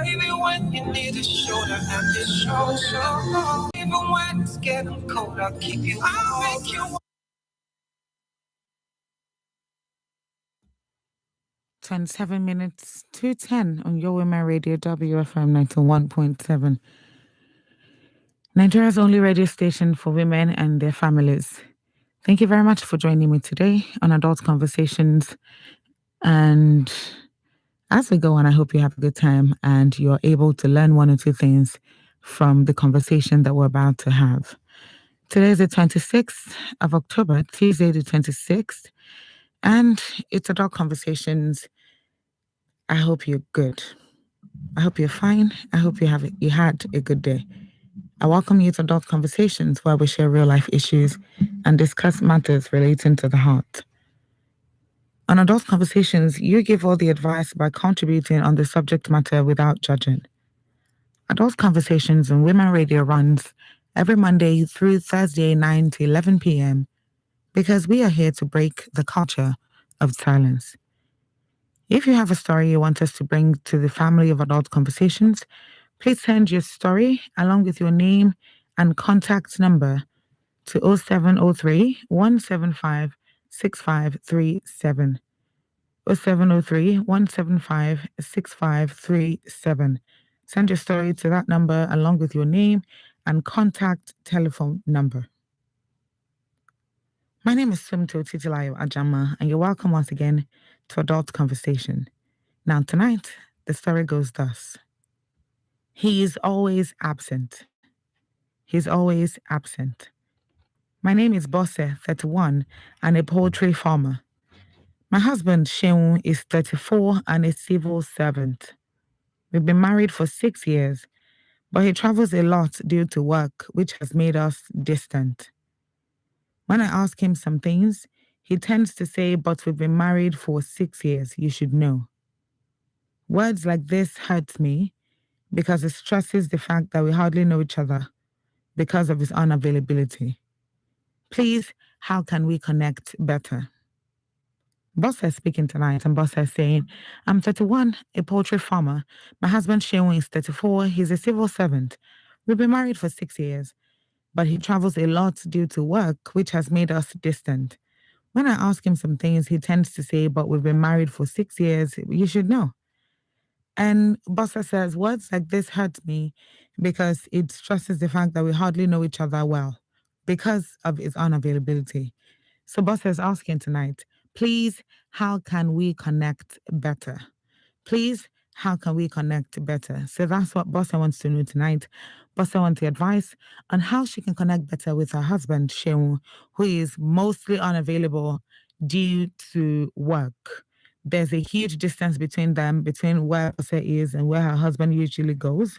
Baby, when you need a shoulder and this show, even when it's getting cold, I'll keep you. I'll make you. 27 minutes to 10 on Your Women Radio WFM 91.7. Nigeria's only radio station for women and their families. Thank you very much for joining me today on Adult Conversations. And as we go on, I hope you have a good time and you're able to learn one or two things from the conversation that we're about to have. Today is the 26th of October, Tuesday the 26th, and it's Adult Conversations. I hope you're good. I hope you're fine. I hope you had a good day. I welcome you to Adult Conversations, where we share real life issues and discuss matters relating to the heart. On Adult Conversations, you give all the advice by contributing on the subject matter without judging. Adult Conversations on Women Radio runs every Monday through Thursday, 9 to 11 p.m. because we are here to break the culture of silence. If you have a story you want us to bring to the family of Adult Conversations, please send your story along with your name and contact number to 0703 175 6537. 0703 175 6537. Send your story to that number along with your name and contact telephone number. My name is Sumto Titilayo Ajama, and you're welcome once again to Adult Conversation. Now, tonight, the story goes thus. He is always absent. He's always absent. My name is Bosse, 31, and a poultry farmer. My husband, Sheung, is 34 and a civil servant. We've been married for 6 years, but he travels a lot due to work, which has made us distant. When I ask him some things, he tends to say, but we've been married for 6 years, you should know. Words like this hurt me because it stresses the fact that we hardly know each other because of his unavailability. Please, how can we connect better? Boss is speaking tonight, and Boss is saying, I'm 31, a poultry farmer. My husband, Sheung, is 34. He's a civil servant. We've been married for 6 years, but he travels a lot due to work, which has made us distant. When I ask him some things, he tends to say, but we've been married for 6 years. You should know. And Bossa says, words like this hurt me because it stresses the fact that we hardly know each other well because of his unavailability. So Bossa is asking tonight, please, how can we connect better? Please, how can we connect better? So that's what Bossa wants to know tonight. Bossa wants the advice on how she can connect better with her husband, Sheung, who is mostly unavailable due to work. There's a huge distance between them, between where Bossa is and where her husband usually goes.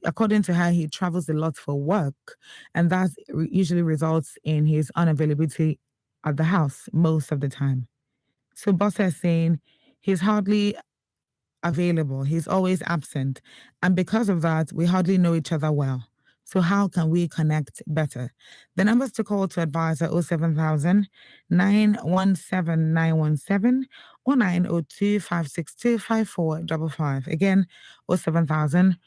According to her, he travels a lot for work, and that usually results in his unavailability at the house most of the time. So Bossa is saying he's hardly available. He's always absent. And because of that, we hardly know each other well. So how can we connect better? The numbers to call to advise are 07000 917 917 or 902 562 5455. Again, 07000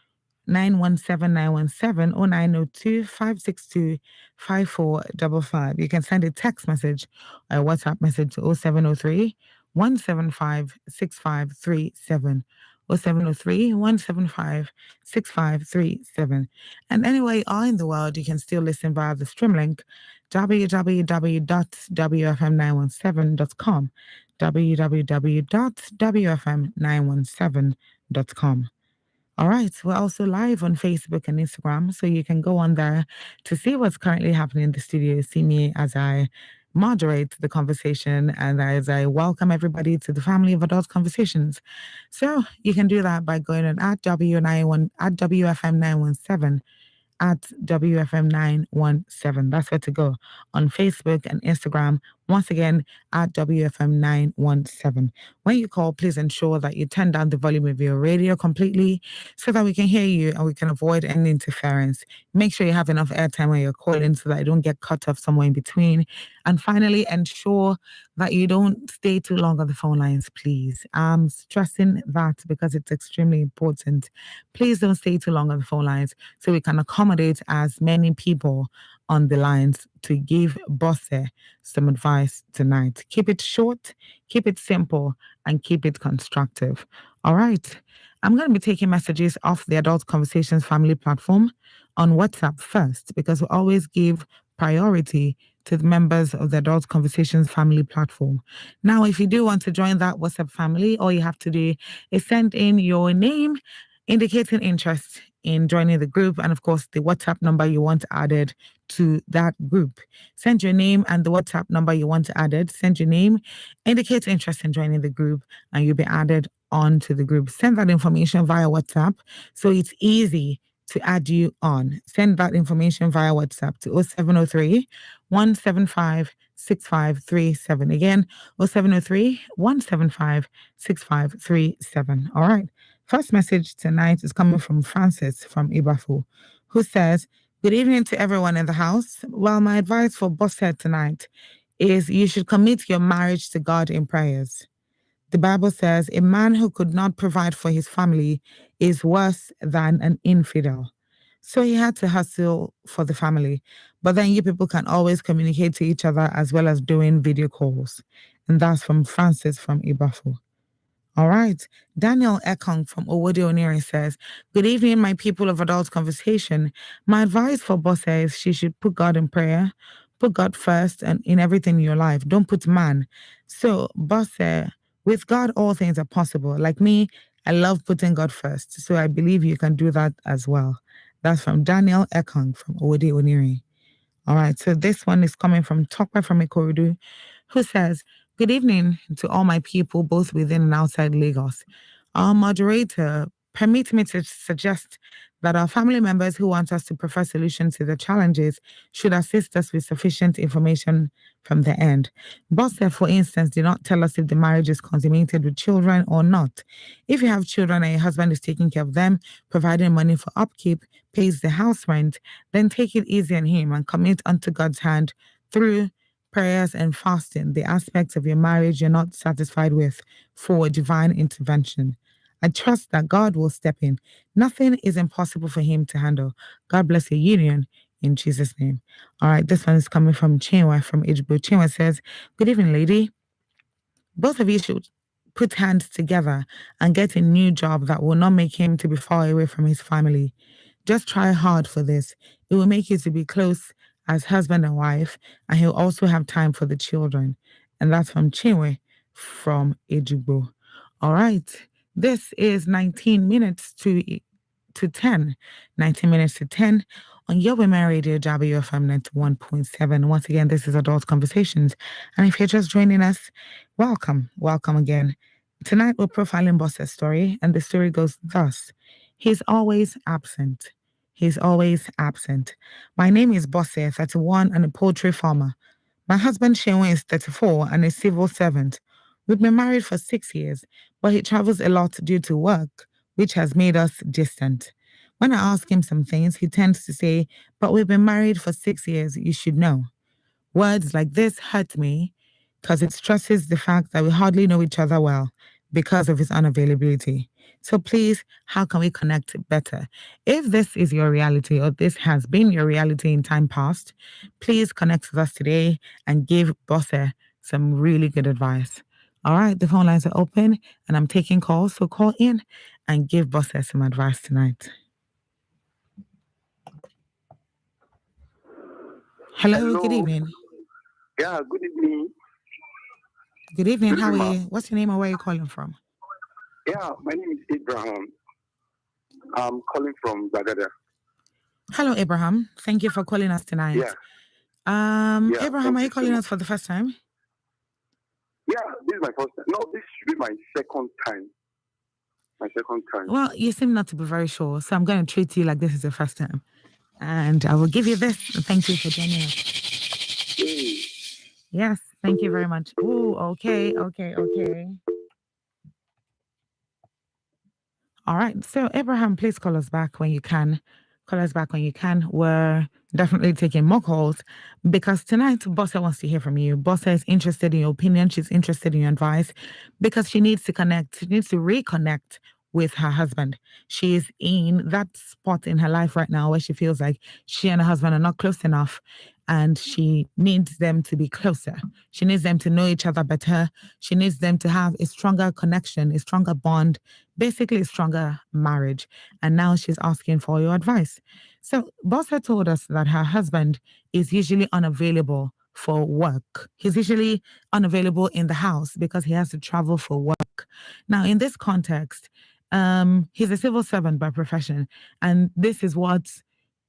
917 917 or 902 562 5455. You can send a text message or a WhatsApp message to 0703 175 6537. 0703 175 6537. And anywhere you are in the world, you can still listen via the stream link www.wfm917.com. www.wfm917.com. All right, we're also live on Facebook and Instagram, so you can go on there to see what's currently happening in the studio, see me as I moderate the conversation and as I welcome everybody to the family of Adult Conversations. So you can do that by going on at WFM917, at WFM917. That's where to go on Facebook and Instagram. Once again, at WFM 917. When you call, please ensure that you turn down the volume of your radio completely so that we can hear you and we can avoid any interference. Make sure you have enough airtime when you're calling so that you don't get cut off somewhere in between. And finally, ensure that you don't stay too long on the phone lines, please. I'm stressing that because it's extremely important. Please don't stay too long on the phone lines so we can accommodate as many people on the lines to give Bosse some advice tonight. Keep it short, keep it simple, and keep it constructive. All right. I'm going to be taking messages off the Adult Conversations family platform on WhatsApp first because we always give priority to the members of the Adult Conversations family platform. Now, if you do want to join that WhatsApp family, all you have to do is send in your name indicating interest in joining the group and, of course, the WhatsApp number you want added to that group. Send your name and the WhatsApp number you want added. Send your name, indicate interest in joining the group, and you'll be added onto the group. Send that information via WhatsApp so it's easy to add you on. Send that information via WhatsApp to 0703 175 6537. Again, 0703 175 6537. All right. First message tonight is coming from Francis from Ibafu, who says, "Good evening to everyone in the house. Well, my advice for Bosse tonight is you should commit your marriage to God in prayers. The Bible says a man who could not provide for his family is worse than an infidel. So he had to hustle for the family. But then you people can always communicate to each other as well as doing video calls." And that's from Francis from Ibafu. All right. Daniel Ekong from Owode Oniri says, "Good evening, my people of Adult Conversation. My advice for Bosse is she should put God in prayer, put God first and in everything in your life. Don't put man. So, Bosse, with God, all things are possible. Like me, I love putting God first. So I believe you can do that as well." That's from Daniel Ekong from Owode Oniri. All right. So this one is coming from Tokwe from Ikorodu, who says, "Good evening to all my people, both within and outside Lagos. Our moderator, permit me to suggest that our family members who want us to prefer solutions to the challenges should assist us with sufficient information from the end. Bosse, for instance, did not tell us if the marriage is consummated with children or not. If you have children and your husband is taking care of them, providing money for upkeep, pays the house rent, then take it easy on him and commit unto God's hand through prayers and fasting the aspects of your marriage you're not satisfied with for divine intervention. I trust that God will step in. Nothing is impossible for him to handle. God bless your union in Jesus' name." All right, this one is coming from Chinwe from Ejigbo. Chinwe says, "Good evening, lady. Both of you should put hands together and get a new job that will not make him to be far away from his family. Just try hard for this. It will make you to be close as husband and wife, and he'll also have time for the children." And that's from Chinwe from Ejigbo. All right. This is 19 minutes to 10. 19 minutes to 10 on your Women Radio, WFM 91.7. Once again, this is Adult Conversations. And if you're just joining us, welcome. Welcome again. Tonight, we're profiling Bosse's story, and the story goes thus. He's always absent. He's always absent. My name is Bosse, 31, and a poultry farmer. My husband, Shewen, is 34 and a civil servant. We've been married for 6 years, but he travels a lot due to work, which has made us distant. When I ask him some things, he tends to say, "But we've been married for 6 years, you should know." Words like this hurt me because it stresses the fact that we hardly know each other well because of his unavailability. So please, how can we connect better? If this is your reality or this has been your reality in time past, please connect with us today and give Bosse some really good advice. All right, the phone lines are open and I'm taking calls, so call in and give Bosse some advice tonight. Hello, good evening. Yeah, good evening. Good evening, how are you? What's your name and where are you calling from? Yeah, my name is Abraham. I'm calling from Bagada. Hello, Abraham. Thank you for calling us tonight. Yeah. Abraham, are you calling us for the first time? Yeah, this is my first time. No, this should be my second time. Well, you seem not to be very sure, so I'm going to treat you like this is the first time. And I will give you this. Thank you for joining us. Hey. Yes, Thank you very much. Oh, okay. All right. So, Abraham, please call us back when you can. Call us back when you can. We're definitely taking more calls because tonight, Bossa wants to hear from you. Bossa is interested in your opinion. She's interested in your advice because she needs to connect. She needs to reconnect with her husband. She is in that spot in her life right now where she feels like she and her husband are not close enough and she needs them to be closer. She needs them to know each other better. She needs them to have a stronger connection, a stronger bond, basically a stronger marriage. And now she's asking for your advice. So Bossa told us that her husband is usually unavailable for work. He's usually unavailable in the house because he has to travel for work. Now, in this context, he's a civil servant by profession, and this is what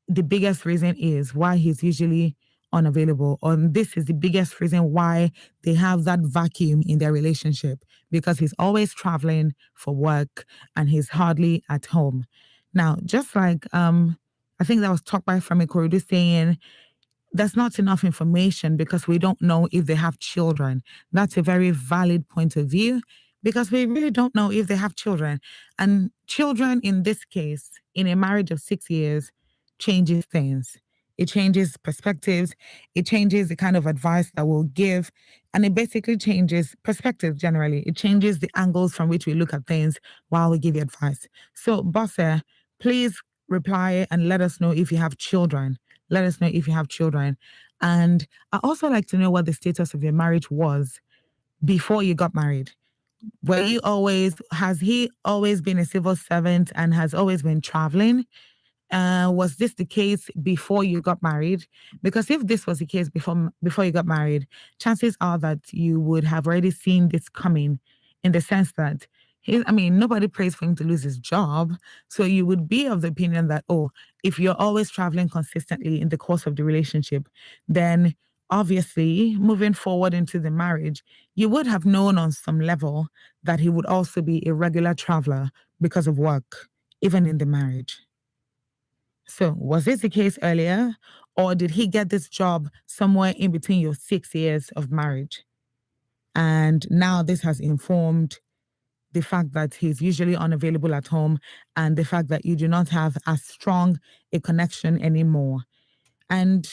the biggest reason is why he's usually unavailable. Or this is the biggest reason why they have that vacuum in their relationship because he's always traveling for work and he's hardly at home. Now, just like I think that was talked by Femi Korudu saying there's not enough information because we don't know if they have children. That's a very valid point of view because we really don't know if they have children. And children in this case, in a marriage of 6 years, changes things. It changes perspectives. It changes the kind of advice that we'll give. And it basically changes perspective generally. It changes the angles from which we look at things while we give you advice. So, Bossa, please reply and let us know if you have children. Let us know if you have children. And I also like to know what the status of your marriage was before you got married. Has he always been a civil servant and has always been traveling? Was this the case before you got married? Because if this was the case before you got married, chances are that you would have already seen this coming in the sense that nobody prays for him to lose his job. So you would be of the opinion that, if you're always traveling consistently in the course of the relationship, then obviously moving forward into the marriage, you would have known on some level that he would also be a regular traveler because of work, even in the marriage. So was this the case earlier, or did he get this job somewhere in between your 6 years of marriage? And now this has informed the fact that he's usually unavailable at home and the fact that you do not have as strong a connection anymore. And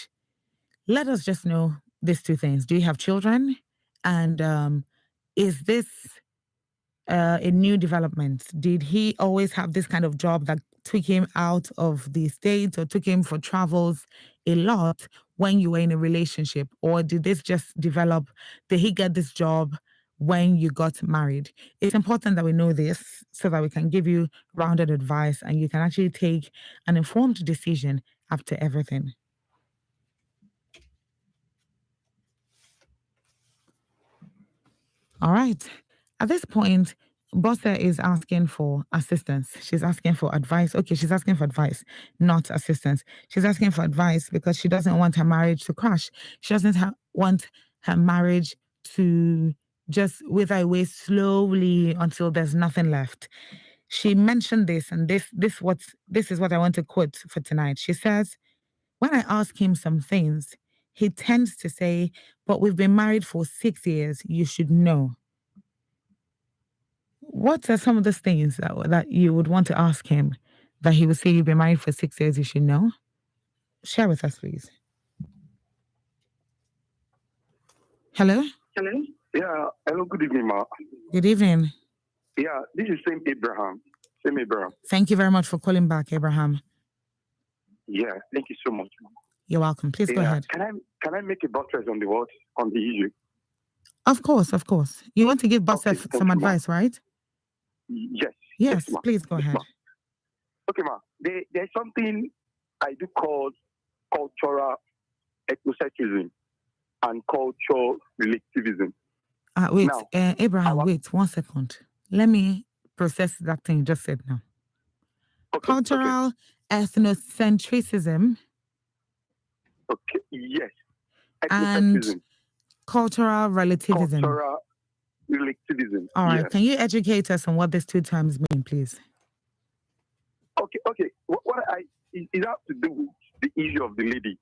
let us just know these two things. Do you have children? And is this a new development? Did he always have this kind of job that took him out of the States or took him for travels a lot when you were in a relationship? Or did this just develop? Did he get this job when you got married? It's important that we know this so that we can give you rounded advice and you can actually take an informed decision after everything. All right. At this point, Bossa is asking for assistance. She's asking for advice. Okay, she's asking for advice, not assistance. She's asking for advice because she doesn't want her marriage to crash. She doesn't want her marriage to just wither away slowly until there's nothing left. She mentioned this, and this is what I want to quote for tonight. She says, when I ask him some things, he tends to say, but we've been married for 6 years. You should know. What are some of the things that you would want to ask him that he would say you've been married for 6 years, you should know? Share with us, please. Hello? Hello? Yeah, hello, good evening, Ma. Good evening. Yeah, this is Sam Abraham. Sam Abraham. Thank you very much for calling back, Abraham. Yeah, thank you so much. You're welcome. Please go ahead. Can I make a buttress on the issue? Of course. You want to give Bossa some advice, right? Yes. Yes, please go ahead. Ma. Okay, Ma. There's something I do call cultural ethnocentrism and cultural relativism. Abraham, wait 1 second. Let me process that thing you just said now. Okay, cultural ethnocentrism. Okay, yes. And cultural relativism. Cultural relativism. All right. Yes. Can you educate us on what these two terms mean, please? Okay. It has to do with the issue of the lady.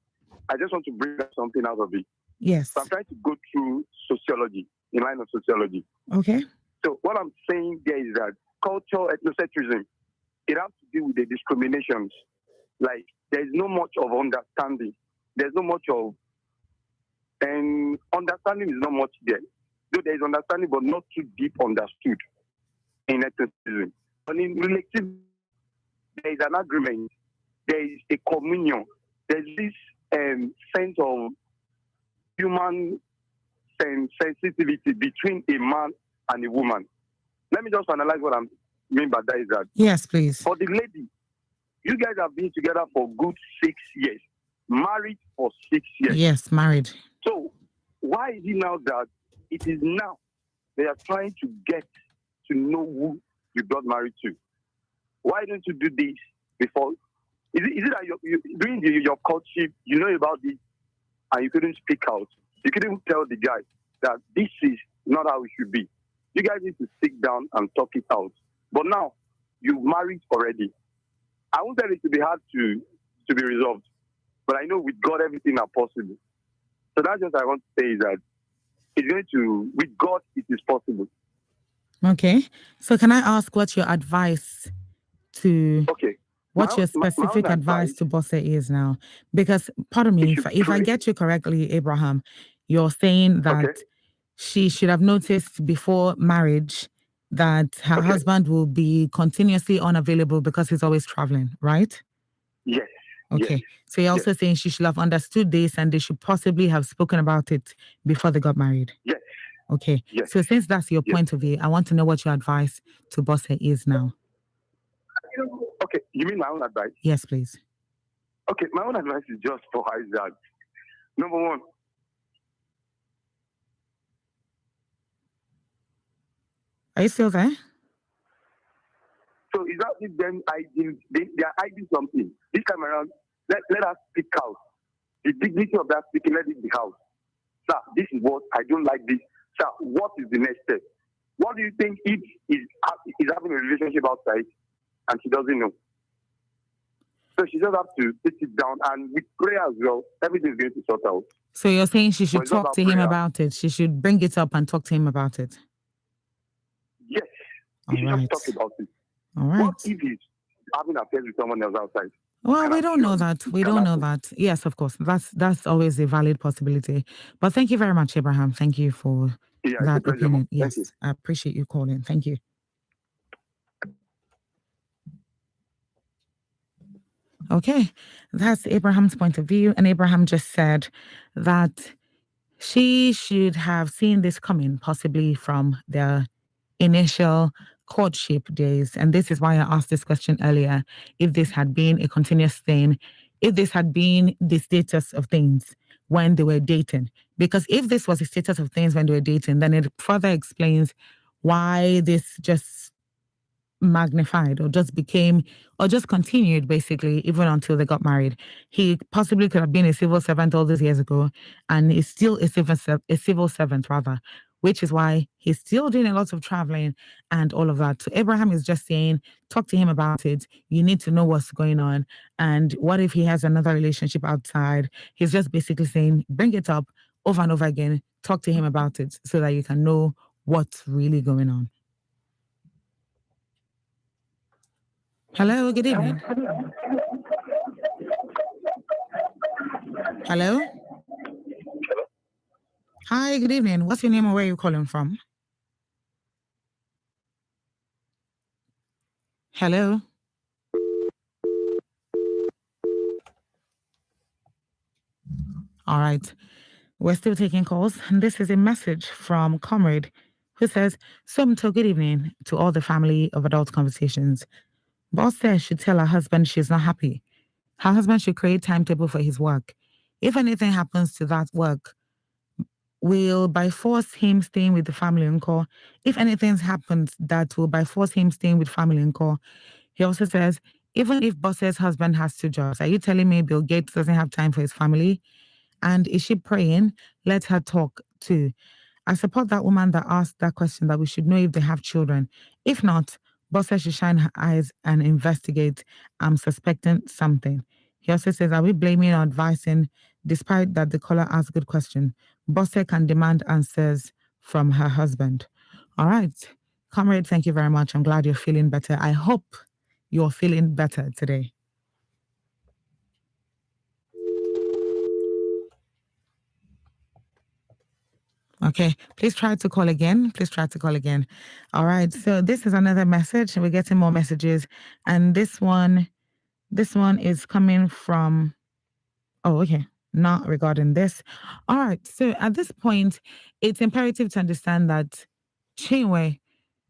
I just want to bring something out of it. Yes. So I'm trying to go through sociology, in line of sociology. Okay. So what I'm saying there is that culture, ethnocentrism, it has to do with the discriminations. Like, there's no much of understanding. There's no much of, and understanding is not much there. Though there is understanding, but not too deep understood in ethnocentrism. But in relative, there is an agreement. There is a communion. There's this sense of human sensitivity between a man and a woman. Let me just analyze what I mean by that is that. Yes, please. For the lady, you guys have been together for good 6 years, married for 6 years. Yes, married. So why is it now that it is now they are trying to get to know who you got married to? Why don't you do this before? Is it that during your courtship, you know about this and you couldn't speak out? You couldn't tell the guy that this is not how it should be. You guys need to sit down and talk it out. But now, you've married already. I won't tell it to be hard to be resolved. But I know with God, everything are possible. So that's just what I want to say is that it's going to, with God, it is possible. Okay. So can I ask what's your advice to... Okay. What your specific advice to Bosse is now? Because, pardon me, if I get you correctly, Abraham, you're saying that she should have noticed before marriage that her husband will be continuously unavailable because he's always traveling, right? Yes. Okay. Yes. So you're also saying she should have understood this and they should possibly have spoken about it before they got married? Yes. Okay. Yes. So since that's your point of view, I want to know what your advice to Bosse is now. Okay, you mean my own advice? Yes, please. Okay, my own advice is just for her is that, number one, are you still there? So is that if them hiding, they are hiding something. This time around, let us speak out. The dignity of that speaking, let it be out. Sir, this is what I don't like this. Sir, what is the next step? What do you think if he's having a relationship outside and she doesn't know? So she just have to sit it down and with prayer as well, everything's going to sort out. So you're saying she should talk to him about it. She should bring it up and talk to him about it. Yes. She should just talk about it. All right. What if he's having affairs with someone else outside? Well, we don't know that. We don't know that. Yes, of course. That's always a valid possibility. But thank you very much, Abraham. Thank you for that opinion. Yes, I appreciate you calling. Thank you. Okay, that's Abraham's point of view. And Abraham just said that she should have seen this coming, possibly from their initial courtship days. And this is why I asked this question earlier. If this had been a continuous thing, if this had been the status of things when they were dating, because if this was the status of things when they were dating, then it further explains why this just magnified or just became or just continued basically even until they got married. He possibly could have been a civil servant all these years ago and is still a civil servant rather, which is why he's still doing a lot of traveling and all of that. So Abraham is just saying, talk to him about it. You need to know what's going on. And what if he has another relationship outside? He's just basically saying, bring it up over and over again. Talk to him about it so that you can know what's really going on. Hello, good evening. Hello? Hi, good evening. What's your name and where are you calling from? Hello? All right. We're still taking calls. And this is a message from Comrade who says, Somto, good evening to all the family of Adult Conversations. Boss says should tell her husband she's not happy. Her husband should create timetable for his work. If anything happens to that work, will by force him staying with the family in core. If anything happens that will by force him staying with family in core. He also says, even if Boss's husband has 2 jobs, are you telling me Bill Gates doesn't have time for his family? And is she praying? Let her talk too. I support that woman that asked that question, that we should know if they have children. If not, Bossa should shine her eyes and investigate. I'm suspecting something. He also says, are we blaming or advising, despite that the caller asked a good question? Bosse can demand answers from her husband. All right. Comrade, thank you very much. I'm glad you're feeling better. I hope you're feeling better today. Okay, please try to call again. Please try to call again. All right, so this is another message. We're getting more messages. And this one is coming from, oh, okay, not regarding this. All right, so at this point, it's imperative to understand that Chinwe,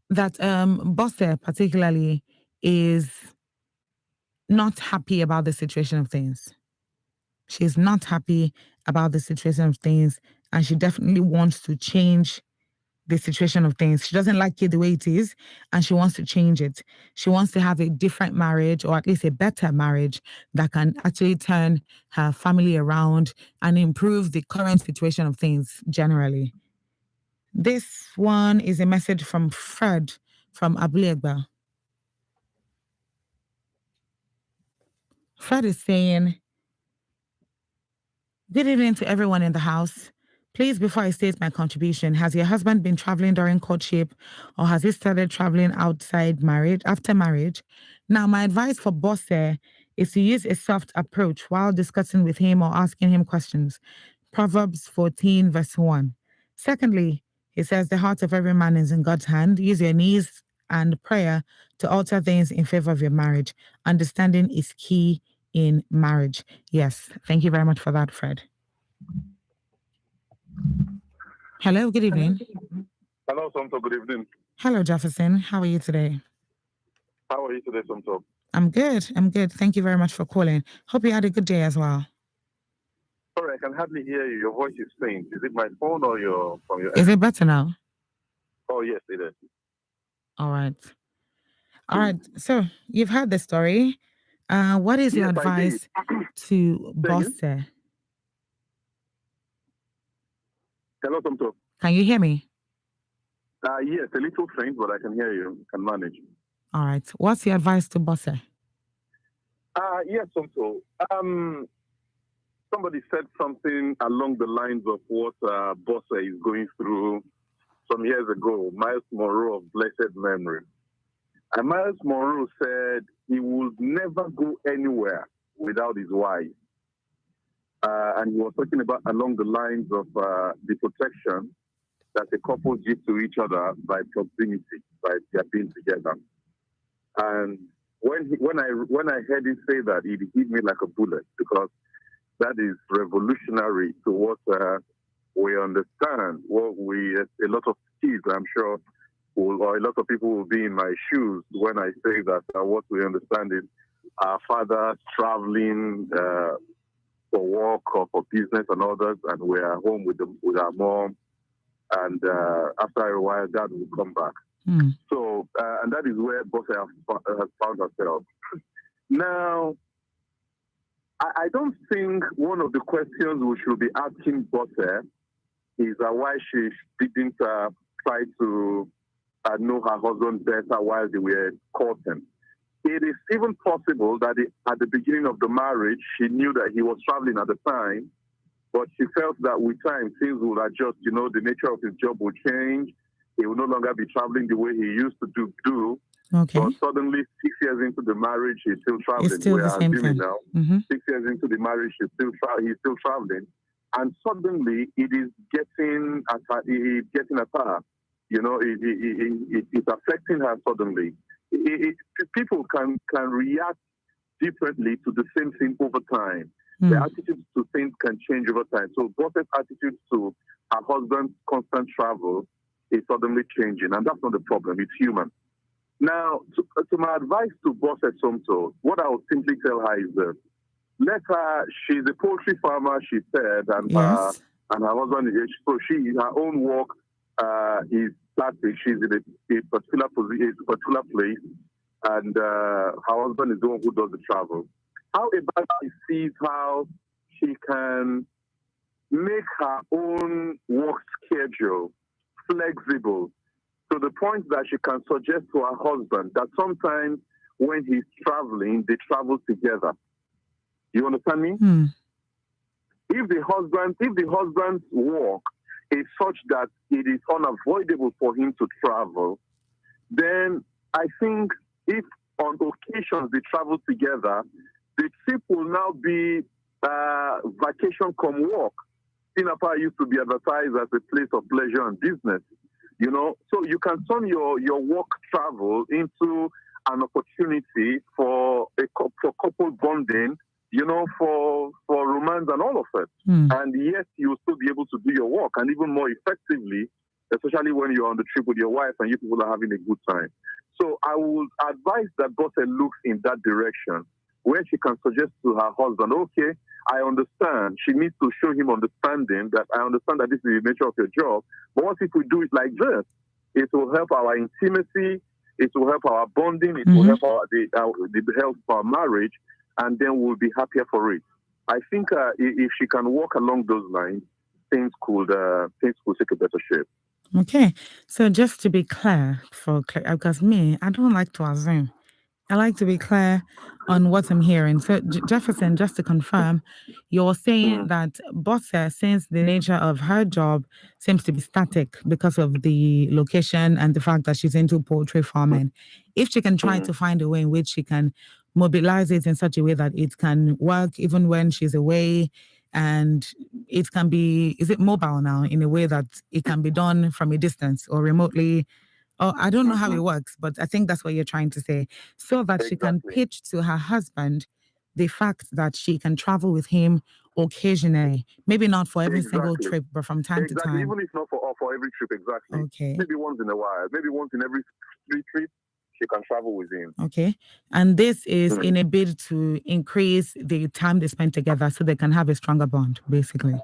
that Bosse particularly is not happy about the situation of things. She's not happy about the situation of things, and she definitely wants to change the situation of things. She doesn't like it the way it is, and she wants to change it. She wants to have a different marriage, or at least a better marriage that can actually turn her family around and improve the current situation of things generally. This one is a message from Fred from Abulegba. Fred is saying, good evening to everyone in the house. Please, before I state my contribution, has your husband been traveling during courtship, or has he started traveling outside marriage, after marriage? Now, my advice for Bosse is to use a soft approach while discussing with him or asking him questions. Proverbs 14, verse 1. Secondly, he says, the heart of every man is in God's hand. Use your knees and prayer to alter things in favor of your marriage. Understanding is key in marriage. Yes, thank you very much for that, Fred. Hello, good evening. Hello, Somto. Good evening. Hello, Jefferson. How are you today? How are you today, Somto? I'm good. I'm good. Thank you very much for calling. Hope you had a good day as well. Sorry, I can hardly hear you. Your voice is faint. Is it my phone or from your? Is it better now? Oh, yes, it is. All right. All right. So you've heard the story. What is your advice to Bosse? Hello, Somto. Can you hear me? Yes, a little faint, but I can hear you. Can manage. All right. What's your advice to Bosse? Yes, Somto. Somebody said something along the lines of what Bosse is going through some years ago, Miles Monroe of blessed memory. And Miles Monroe said he would never go anywhere without his wife. And he was talking about along the lines of the protection that a couple give to each other by proximity, by their being together. And when I heard him say that, it hit me like a bullet, because that is revolutionary to what we understand. A lot of kids, I'm sure, or a lot of people will be in my shoes when I say that what we understand is our fathers traveling for work or for business and others, and we are home with our mom, and after a while, Dad will come back. So, and that is where Bosse has found herself. Now, I don't think one of the questions we should be asking Bosse is why she didn't try to know her husband better while they were courting. It is even possible that at the beginning of the marriage, she knew that he was traveling at the time, but she felt that with time, things would adjust. You know, the nature of his job would change. He will no longer be traveling the way he used to do. Okay. But suddenly, 6 years into the marriage, he's still traveling. It's still the same thing. Now. 6 years into the marriage, he's still traveling. And suddenly, it is getting at her. You know, it's affecting her suddenly. People can react differently to the same thing over time. The attitudes to things can change over time. So Bosse's attitude to her husband's constant travel is suddenly changing, and that's not the problem. It's human. Now, to my advice to Bosse Somto, what I would simply tell her is this: she's a poultry farmer, she said, and yes. Her husband is, so her own work is plastic. She's in a particular place, and her husband is the one who does the travel. How about she sees how she can make her own work schedule flexible, to the point that she can suggest to her husband that sometimes when he's traveling, they travel together. You understand me? If the husband's work is such that it is unavoidable for him to travel, then I think if on occasions they travel together, the trip will now be vacation come work. Tinapa used to be advertised as a place of pleasure and business, you know. So you can turn your work travel into an opportunity for couple bonding, you know, for romance and all of it. And yes, you'll still be able to do your work, and even more effectively, especially when you're on the trip with your wife and you people are having a good time. So I would advise that Bosse looks in that direction, where she can suggest to her husband, okay, I understand. She needs to show him understanding that I understand that this is the nature of your job. But what if we do it like this? It will help our intimacy. It will help our bonding. It will help the health of our marriage, and then we'll be happier for it. I think if she can walk along those lines, things could take a better shape. Okay, so just to be clear, because me, I don't like to assume. I like to be clear on what I'm hearing. So, Jefferson, just to confirm, you're saying that Bosse, since the nature of her job seems to be static because of the location and the fact that she's into poultry farming, if she can try to find a way in which she can mobilize it in such a way that it can work even when she's away, and it can be, is it mobile now in a way that it can be done from a distance or remotely? Oh, I don't know how it works, but I think that's what you're trying to say. So that she can pitch to her husband the fact that she can travel with him occasionally. Maybe not for every single trip, but from time to time. Even if not for every trip, exactly. Okay. Maybe once in a while. Maybe once in every 3 trips, she can travel with him. Okay. And this is in a bid to increase the time they spend together so they can have a stronger bond, basically.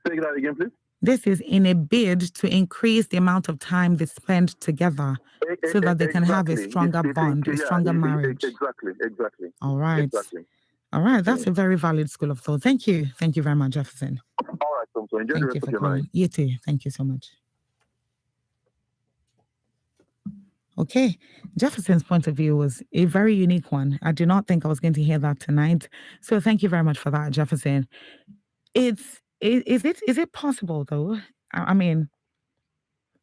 Say that again, please. This is in a bid to increase the amount of time they spend together so that they can have a stronger bond, a stronger marriage. Exactly. All right. Exactly. All right. That's a very valid school of thought. Thank you. Thank you very much, Jefferson. All right, Tom. So enjoy the rest of your night. You too. Thank you so much. Okay. Jefferson's point of view was a very unique one. I do not think I was going to hear that tonight. So thank you very much for that, Jefferson. Is it possible though? I mean,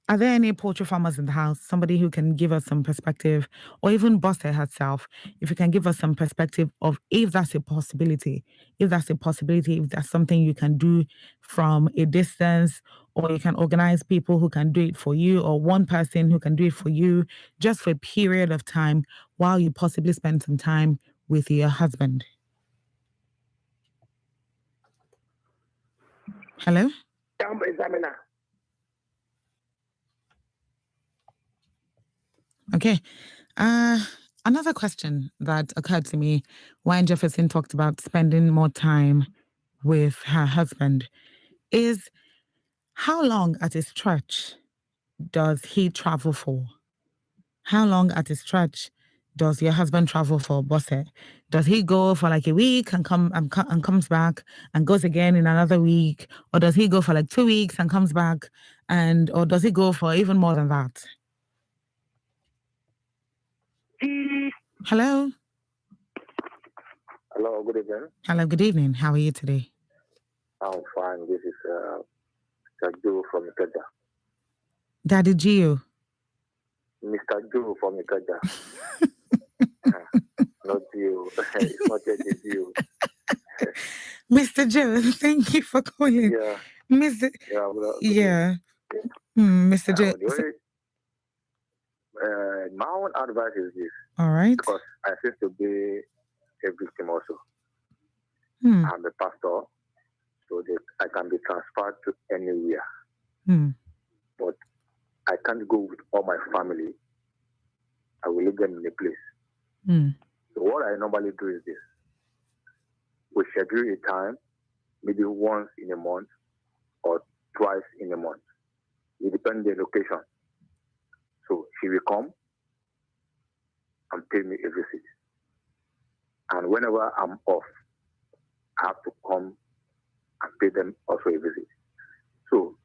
are there any poultry farmers in the house? Somebody who can give us some perspective, or even Bosse herself, if you can give us some perspective of if that's a possibility, if that's something you can do from a distance, or you can organize people who can do it for you, or one person who can do it for you, just for a period of time while you possibly spend some time with your husband. Hello? Okay. Another question that occurred to me when Jefferson talked about spending more time with her husband is how long at a stretch does he travel for? How long at a stretch does your husband travel for, Bosse? Does he go for like a week and comes back and goes again in another week? Or does he go for like 2 weeks and comes back? Or does he go for even more than that? Hello? Hello, good evening. Hello, good evening. How are you today? I'm fine. This is Mr. Joe from Ikeja. Daddy Gio. Mr. Joe from Ikeja. Not Gio. It's not yet Gio. Mr. Joe, thank you for calling. Yeah. Mr. Yeah. Mr. Joe. My own advice is this. All right. Because I seem to be a victim also. I'm a pastor, so that I can be transferred to anywhere. But I can't go with all my family. I will leave them in a place. So what I normally do is this. We schedule a time, maybe once in a month or twice in a month. It depends on the location. So she will come and pay me a visit. And whenever I'm off, I have to come and pay them also a visit. So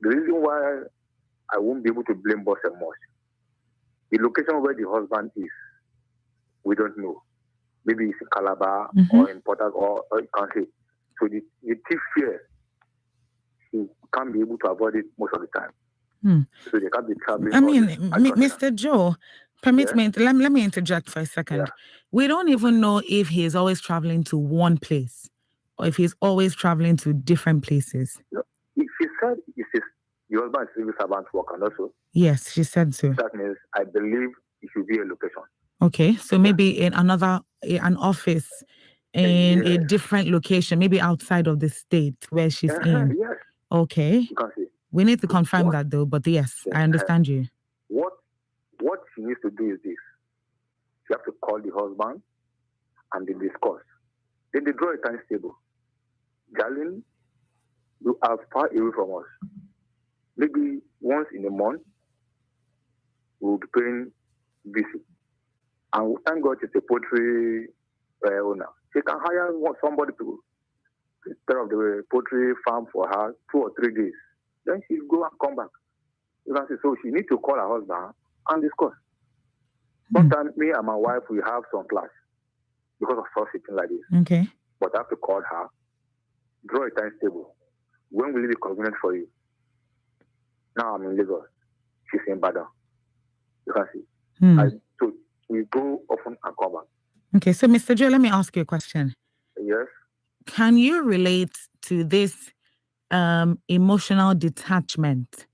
the reason why I won't be able to blame Bosse much, the location where the husband is, we don't know. Maybe it's in Calabar or in Port Harcourt or in country. So the thief fear, he can't be able to avoid it most of the time. So they can't be traveling. I mean, Mr. Joe, permit me, let me interject for a second. Yeah. We don't even know if he is always traveling to one place or if he's always traveling to different places. No, she said your husband is civil servant work and also. Yes, she said so. That means I believe it should be a location. Okay, so maybe in an office in a different location, maybe outside of the state where she's in. Yes. Okay. You can see. We need to confirm that though, but yes, I understand you. What she needs to do is this. She has to call the husband and they discuss. Then they draw a time table. Darling, you are far away from us. Maybe once in a month, we'll be paying visit. And thank God she's a poultry owner. She can hire somebody to take care of the poultry farm for her 2 or 3 days. Then she'll go and come back. You know, so she needs to call her husband and discuss. Sometimes me and my wife, we have some clash because of something like this. Okay. But I have to call her, draw a time table. When will it be convenient for you? Now I'm in Lagos. She's in Badon. You can see. So we go often and come back. Okay, so Mr. Joe, let me ask you a question. Yes. Can you relate to this emotional detachment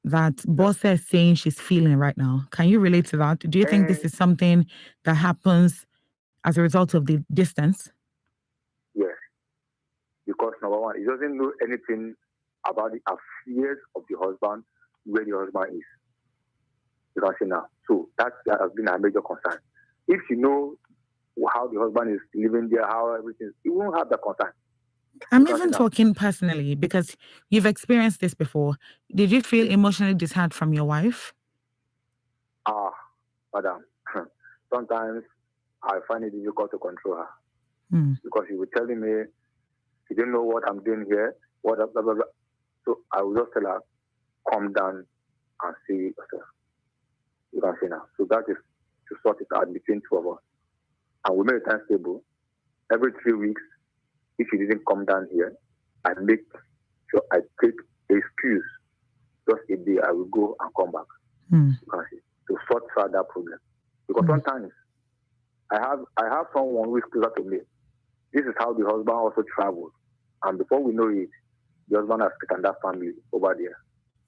that Bossa is saying she's feeling right now? Can you relate to that? Do you think this is something that happens as a result of the distance? Yes. Because number one, he doesn't know anything about the affairs of the husband, where the husband is. You can see now. So that has been a major concern. If you know how the husband is living there, how everything is, you won't have that concern. I'm even talking personally because you've experienced this before. Did you feel emotionally detached from your wife? Madam, sometimes I find it difficult to control her because she was telling me she didn't know what I'm doing here, what blah, blah, blah. So I will just tell her, calm down and see yourself. You can see now. So that is to sort it out between two of us. And we made a time table. Every 3 weeks, if she didn't come down here, I make sure I take an excuse. Just a day, I will go and come back. You can see, to sort out that problem. Because sometimes I have someone who is closer to me. This is how the husband also travels. And before we know it, the husband has taken that family over there.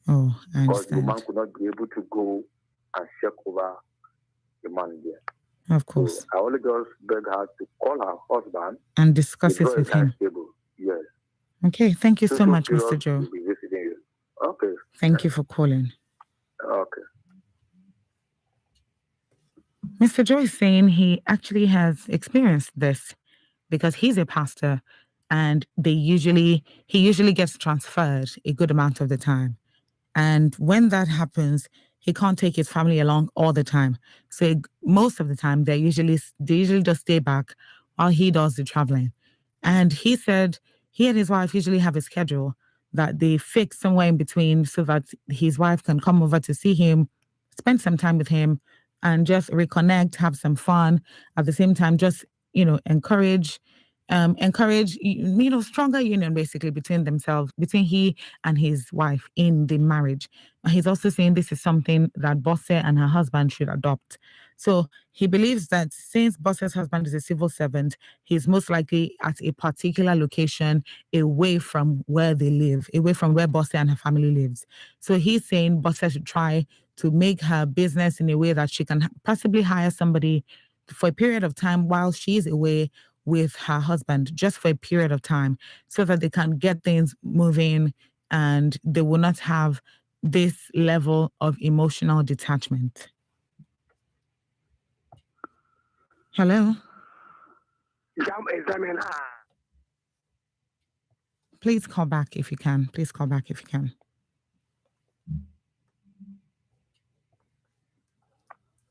Oh, I understand. Because the man could not be able to go and check over the man there. Of course. So I only just beg her to call her husband and discuss it with him. Yes. Okay, thank you so much, Mr. Joe. Okay. Thank you for calling. Okay. Mr. Joe is saying he actually has experienced this because he's a pastor and he usually gets transferred a good amount of the time. And when that happens, he can't take his family along all the time. So most of the time, they usually just stay back while he does the traveling. And he said he and his wife usually have a schedule that they fix somewhere in between so that his wife can come over to see him, spend some time with him, and just reconnect, have some fun. At the same time, just, encourage, stronger union basically between themselves, between he and his wife in the marriage. He's also saying this is something that Bosse and her husband should adopt. So he believes that since Bosse's husband is a civil servant, he's most likely at a particular location away from where they live, away from where Bosse and her family lives. So he's saying Bosse should try to make her business in a way that she can possibly hire somebody for a period of time while she's away with her husband, just for a period of time, so that they can get things moving and they will not have this level of emotional detachment. Hello? Please call back if you can.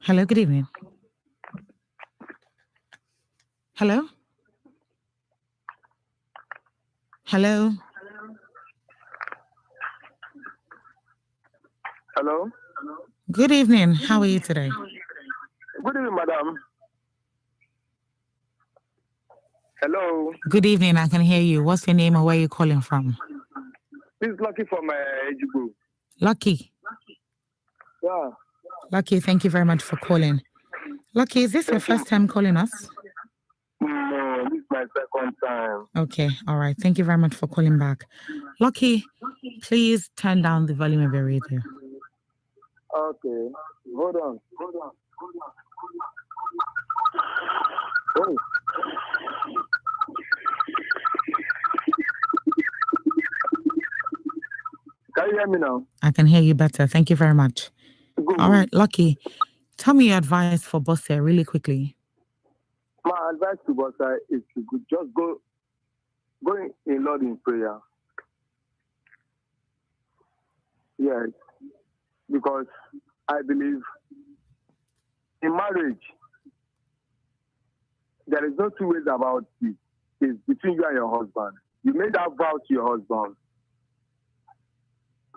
Hello, good evening. Hello? Hello? Hello? Good evening. How are you today? Good evening, madam. Hello. Good evening. I can hear you. What's your name and where are you calling from? This is Lucky from Ejigo. Lucky. Yeah. Lucky, thank you very much for calling. Lucky, is this your first time calling us? No, this is my second time. Okay, all right. Thank you very much for calling back. Lucky, please turn down the volume of your radio. Okay. Hold on. Oh. Can you hear me now? I can hear you better. Thank you very much. Good. All right, Lucky, tell me your advice for Bosse really quickly. My advice to Bosse is to just go in Lord in prayer. Yes, because I believe in marriage, there is no two ways about it. It's between you and your husband. You made that vow to your husband.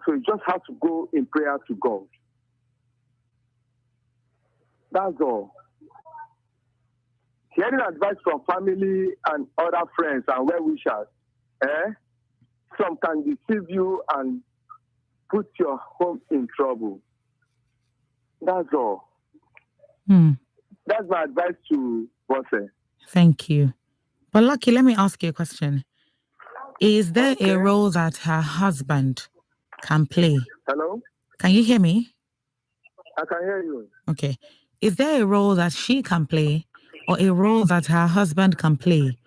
So you just have to go in prayer to God. That's all. Hearing advice from family and other friends and well-wishers, some can deceive you and put your home in trouble. That's all. That's my advice to Bosse. Thank you. But Lucky, let me ask you a question. Is there a role that her husband can play? Hello? Can you hear me? I can hear you. Okay. Is there a role that she can play or a role that her husband can play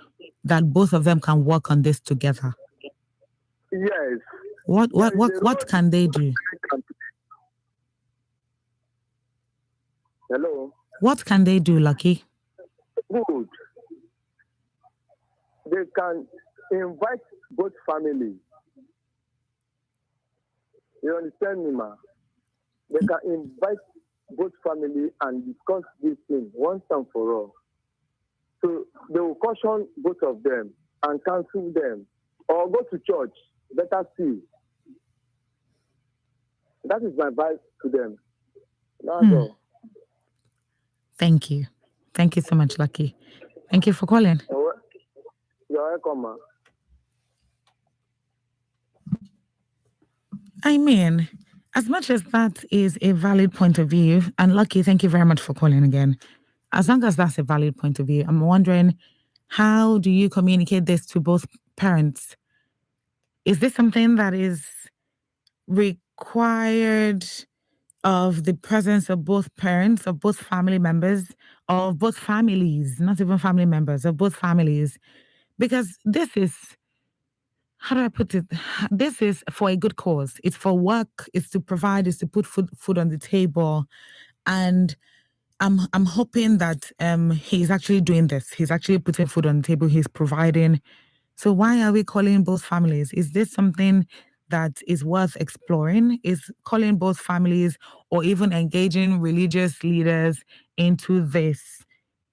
that both of them can work on this together? Yes. What can they do? Hello? What can they do, Lucky? Good. They can invite both families. You understand me, ma? They can invite both families and discuss this thing once and for all. So they will caution both of them and counsel them. Or go to church. Better still. That is my advice to them. That's all. Thank you. Thank you so much, Lucky. Thank you for calling. You're welcome, ma. I mean, as much as that is a valid point of view, and Lucky, thank you very much for calling again. As long as that's a valid point of view, I'm wondering, how do you communicate this to both parents? Is this something that is required of the presence of both parents, of both family members, of both families, not even family members, of both families? Because this is, how do I put it? This is for a good cause. It's for work. It's to provide. It's to put food on the table. And I'm hoping that he's actually doing this. He's actually putting food on the table. He's providing. So why are we calling both families? Is this something that is worth exploring? Is calling both families or even engaging religious leaders into this?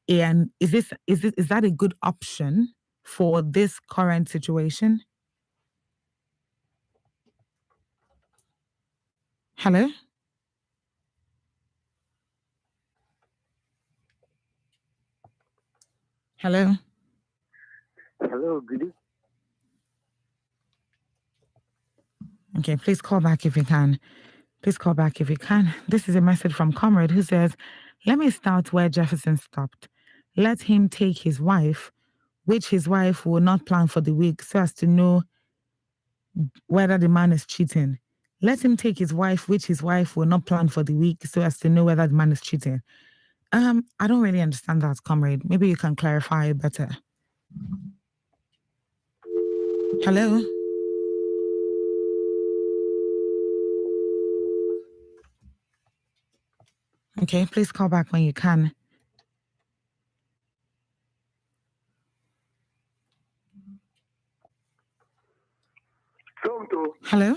And is that a good option for this current situation? Hello? Hello? Hello, good evening. Okay, please call back if you can. Please call back if you can. This is a message from Comrade who says, let me start where Jefferson stopped. Let him take his wife, which his wife will not plan for the week so as to know whether the man is cheating. Let him take his wife, which his wife will not plan for the week so as to know whether the man is cheating. I don't really understand that, Comrade. Maybe you can clarify it better. Hello? Okay, please call back when you can. Hello?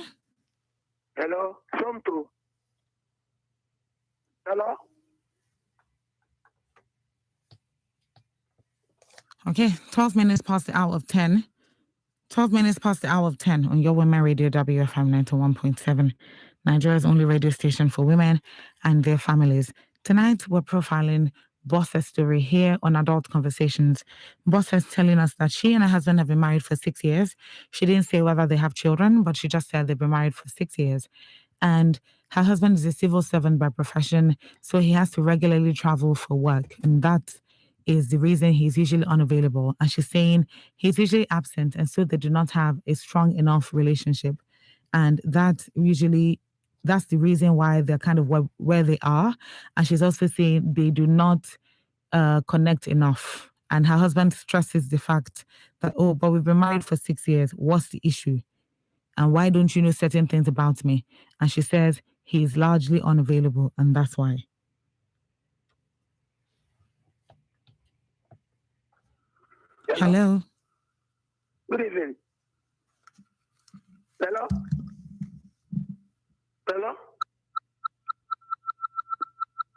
Hello? Hello? Okay, 12 minutes past the hour of 10. 12 minutes past the hour of 10 on Your Women Radio WFM 91.7, Nigeria's only radio station for women and their families. Tonight, we're profiling Boss's story here on Adult Conversations. Boss is telling us that she and her husband have been married for 6 years. She didn't say whether they have children, but she just said they've been married for 6 years. And her husband is a civil servant by profession, so he has to regularly travel for work. And that is the reason he's usually unavailable. And she's saying he's usually absent, and so they do not have a strong enough relationship. And that's the reason why they're kind of where they are. And she's also saying they do not connect enough. And her husband stresses the fact that, oh, but we've been married for 6 years. What's the issue? And why don't you know certain things about me? And she says he's largely unavailable, and that's why. Hello. Good evening. Hello? Hello?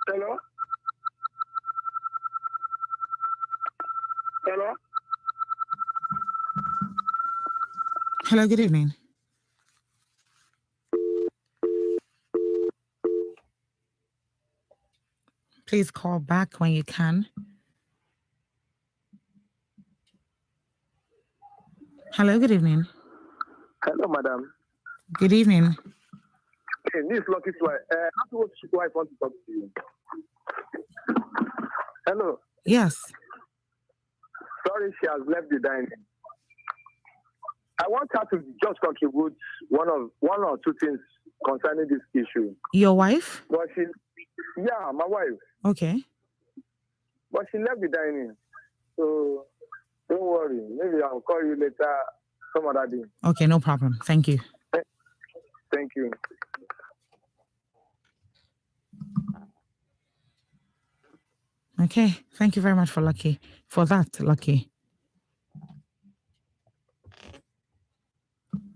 Hello? Hello? Hello, good evening. Please call back when you can. Hello, good evening. Hello, madam. Good evening. Hey, this is Lucky Swipe. Afterwards, wife wants to talk to you. Hello. Yes. Sorry, she has left the dining. I want her to just contribute one or two things concerning this issue. Your wife? But yeah, my wife. Okay. But she left the dining. So don't worry. Maybe I'll call you later some other day. Okay, no problem. Thank you. Thank you. Okay. Thank you very much for that, Lucky.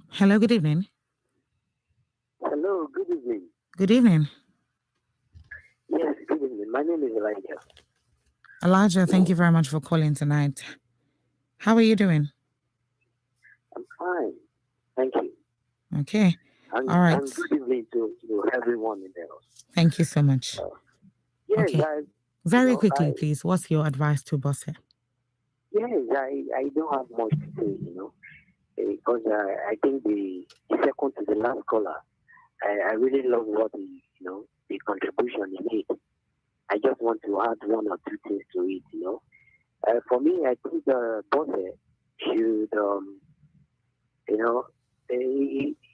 Hello, good evening. Hello, good evening. Good evening. Yes, good evening. My name is Elijah. Elijah, thank you very much for calling tonight. How are you doing? I'm fine. Thank you. Okay. All right. And good evening to everyone in the house. Thank you so much. Yes, okay. Very quickly, please. What's your advice to Bosse? Yes, I don't have much to say, because I think the second to the last caller, I really love what the contribution he made. I just want to add one or two things to it, For me, I think Bosse should,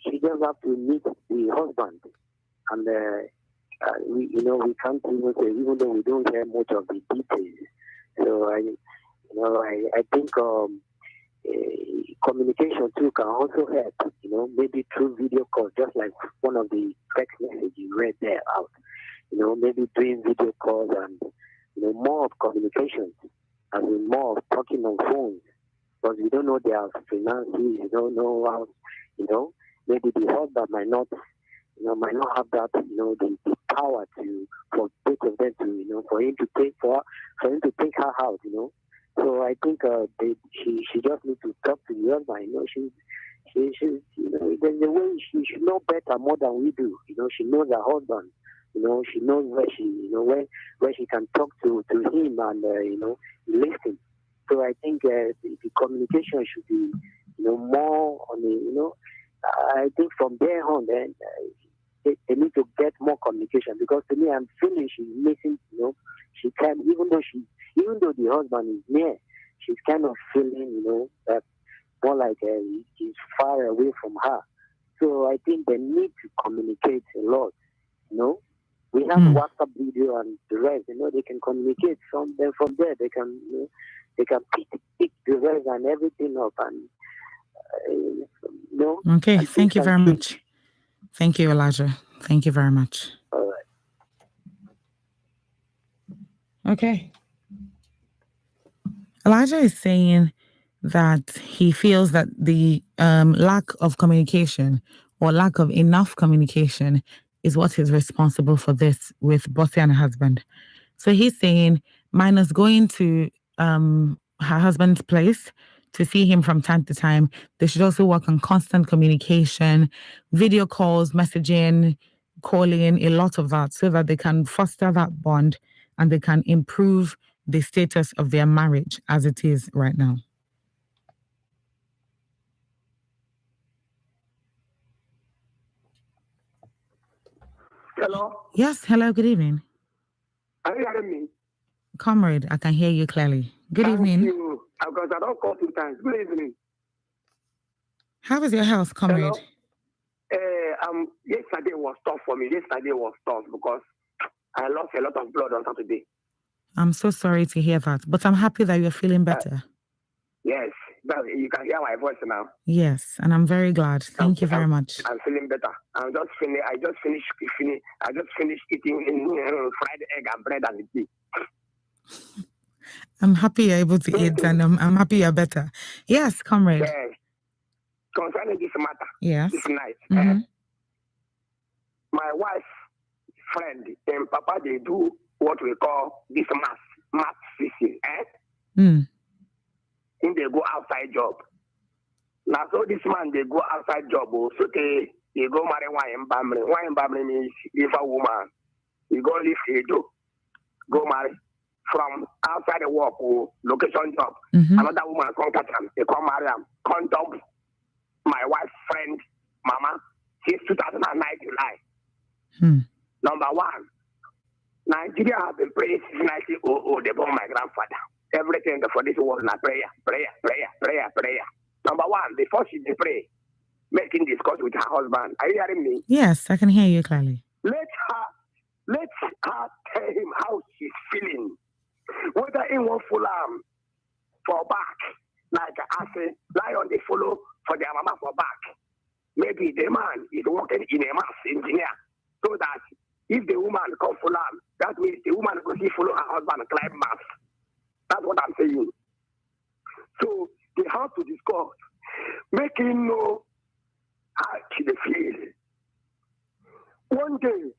she just have to meet the husband. And, we can't even say, even though we don't hear much of the details. So, I think communication too can also help, maybe through video calls, just like one of the text messages you read there out. Maybe doing video calls and, more of communications, and more of talking on phones, because we don't know their finances, we don't know how, maybe the husband might not have that, the power for both of them to, for him to take take her out, So I think she just needs to talk to the husband. She's there's a way she should know better more than we do. She knows her husband. She knows where she where she can talk to him and listen. So I think the communication should be more on the I think from there on then they need to get more communication, because to me I'm feeling she's missing. She can even though the husband is near, she's kind of feeling that more like he's far away from her. So I think they need to communicate a lot. We have WhatsApp video and the rest. They can communicate from there. They can pick the rest and everything up and Okay, thank you very much. Thank you, Elijah. Thank you very much. All right. Okay. Elijah is saying that he feels that the lack of communication or lack of enough communication is what is responsible for this with Bosse and her husband. So he's saying, minus going to her husband's place to see him from time to time, they should also work on constant communication, video calls, messaging, calling, a lot of that, so that they can foster that bond and they can improve the status of their marriage as it is right now. Hello? Yes, hello, good evening. Are you hearing me? Comrade, I can hear you clearly. Good evening. Thank you. Because I don't call 2 times. Good evening. How is your health, comrade? Hello? Yesterday was tough for me. Yesterday was tough because I lost a lot of blood on Saturday. I'm so sorry to hear that, but I'm happy that you're feeling better. Yes, you can hear my voice now. Yes, and I'm very glad. Thank you very much. I'm feeling better. I just finished eating fried egg and bread and tea. I'm happy you're able to eat, and I'm happy you're better. Yes, comrade. Yes. Concerning this matter, yes, this night, mm-hmm. My wife's friend and Papa, they do what we call this mass fishing. And they go outside job. Now, so this man, they go outside job. So they go marry one Bamri. One Bamri means if a woman, you go leave a go marry from outside the work or location job. Mm-hmm. Another woman come catch him. They come marry him. Come dump my wife's friend, Mama, since 2009 July. Number one, Nigeria has been praying since 1900. They born my grandfather. Everything for this world is prayer. Number one, before she pray, making discuss with her husband. Are you hearing me? Yes, I can hear you clearly. Let her tell him how she's feeling. Whether in one full arm for back, like I say, lion they follow for their mama for back. Maybe the man is working in a mass engineer, so that if the woman come full arm, that means the woman will see follow her husband climb mass. That's what I'm saying. So they have to discuss, make him know how she feel. One day,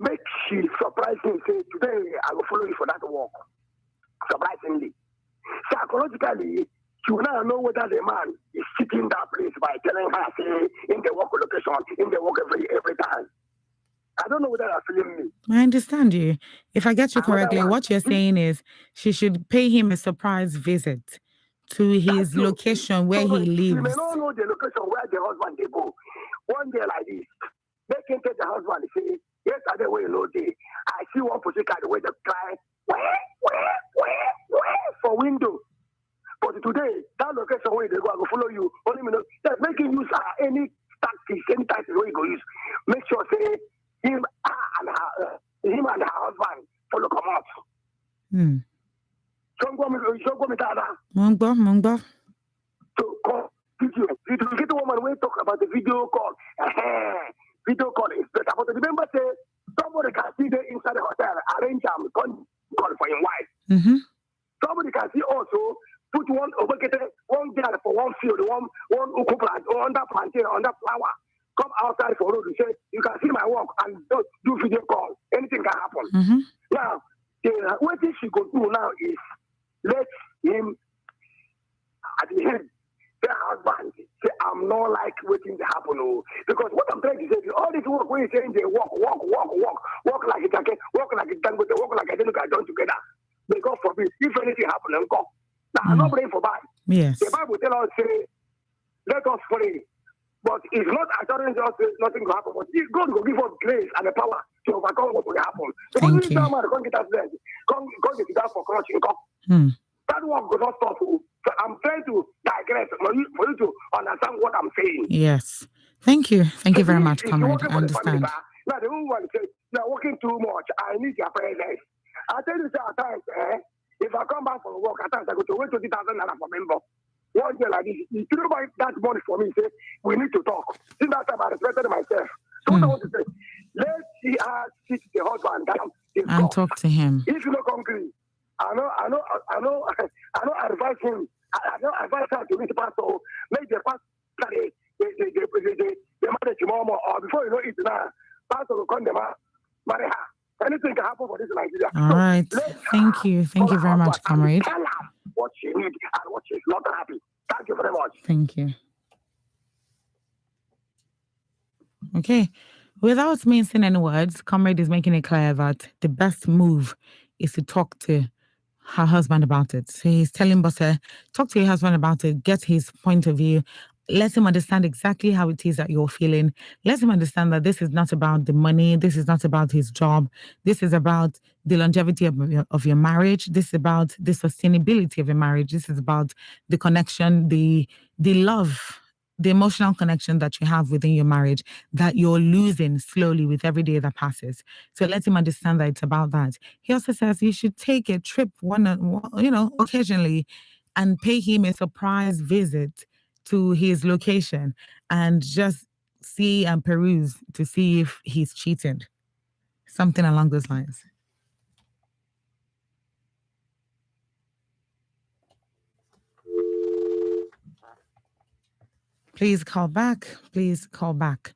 make she surprise him, say, today I will follow you for that walk. Surprisingly. Psychologically, she will now know whether the man is sitting that place by telling her, say, in the work location, in the work every time. I don't know whether you're feeling me. I understand you. If I get you correctly, what you're saying is she should pay him a surprise visit to his location where he lives. You may not know the location where the husband they go. One day like this, they can take the husband and say, yesterday when you know day, I see one particular the way the cry, for window. But today, that location where they go, I will follow you. Only minute, just making use of any tactics, any tactics where you go use. Make sure say him and her husband follow come out. Mongbo. So call video. You get a woman when talk about the video call. Video call is better. But remember, say somebody can see them inside the hotel, arrange them, call for your wife. Mm-hmm. Somebody can see also put one girl for one field, one ukupla, under plantain, under flower. Come outside for road and say, you can see my work and do video call. Anything can happen. Mm-hmm. Now, what she could do now is let him at the end the husband say, I'm not like waiting to happen. Because what I'm trying to say is all this work when you're saying they walk like a jacket, walk like a tango, walk like a done together. May God forbid, if anything happen, then come. Now, I'm not praying for bad. Yes. The Bible tells us, say, let us pray. But it's not assuring us nothing will happen. But God will give us grace and the power to overcome what will happen. So thank you. Come get us there. Come get us for crushing. That work will not stop. So I'm trying to digress for you to understand what I'm saying. Yes. Thank you. Thank you very much, comrade. I understand. Now, the woman says, you're working too much. I need your presence. I tell you, at times, if I come back from work, at times I go to wait 20,000 naira for member. One day like this, he threw back that money for me. He said, we need to talk. Since that time, I respected myself. So what I want to say, let's see her sit the husband down and talk to him. If you look hungry, I know advise him. I know advise her to meet the pastor. Make the pastor the marriage tomorrow, or before you know it now, pastor will come to marry her. Anything can happen for this Nigeria. All right. Thank you. Thank you very much, comrade. Tell her what she needs and what she's not happy. Thank you very much. Thank you. Okay. Without mincing any words, Comrade is making it clear that the best move is to talk to her husband about it. So he's telling Bosse, talk to your husband about it, get his point of view, let him understand exactly how it is that you're feeling. Let him understand that this is not about the money, this is not about his job, this is about the longevity of your marriage, this is about the sustainability of your marriage, this is about the connection, the love, the emotional connection that you have within your marriage that you're losing slowly with every day that passes. So let him understand that it's about that. He also says you should take a trip occasionally and pay him a surprise visit to his location and just see and peruse to see if he's cheating. Something along those lines. Please call back. Please call back.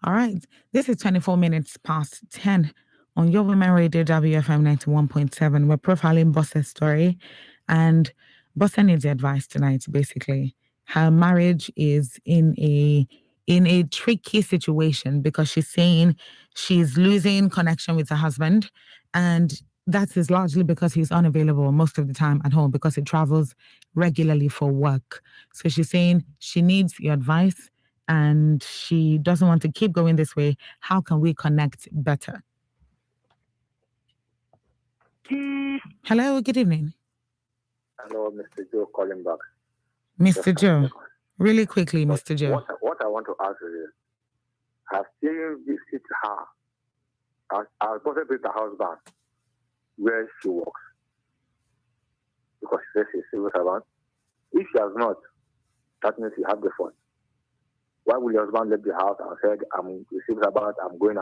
All right. This is 24 minutes past 10 on Your Women Radio WFM 91.7. We're profiling Bosse's story. And Bosse needs advice tonight, basically. Her marriage is in a tricky situation because she's saying she's losing connection with her husband. And that is largely because he's unavailable most of the time at home because he travels regularly for work. So she's saying she needs your advice and she doesn't want to keep going this way. How can we connect better? Hello, good evening. Hello, Mr. Joe calling back. Mr. Joe, really quickly, Mr. Joe. What I want to ask is, have you visited her? I'll possibly the husband where she works because she says she's civil servant. If she has not, that means you have the phone. Why will your husband leave the house and said, I'm civil servant, I'm going,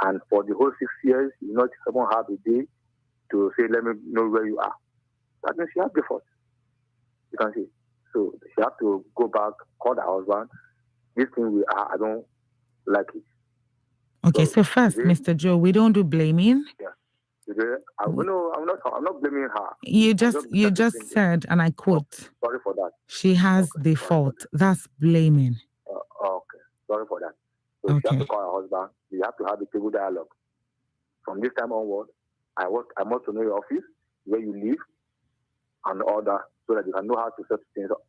and for the whole 6 years, you not even have a day to say, let me know where you are. That means you have the phone. You can see. So she have to go back, call the husband. This thing I don't like it. Okay, so first, Mr. Joe, we don't do blaming. Yeah. I'm not blaming her. You just said, and I quote, sorry for that. She has the fault. That's blaming. Okay, sorry for that. So you have to call her husband. You have to have a table dialogue. From this time onward, I want to know your office, where you live, and all that, so that you can know how to set things up.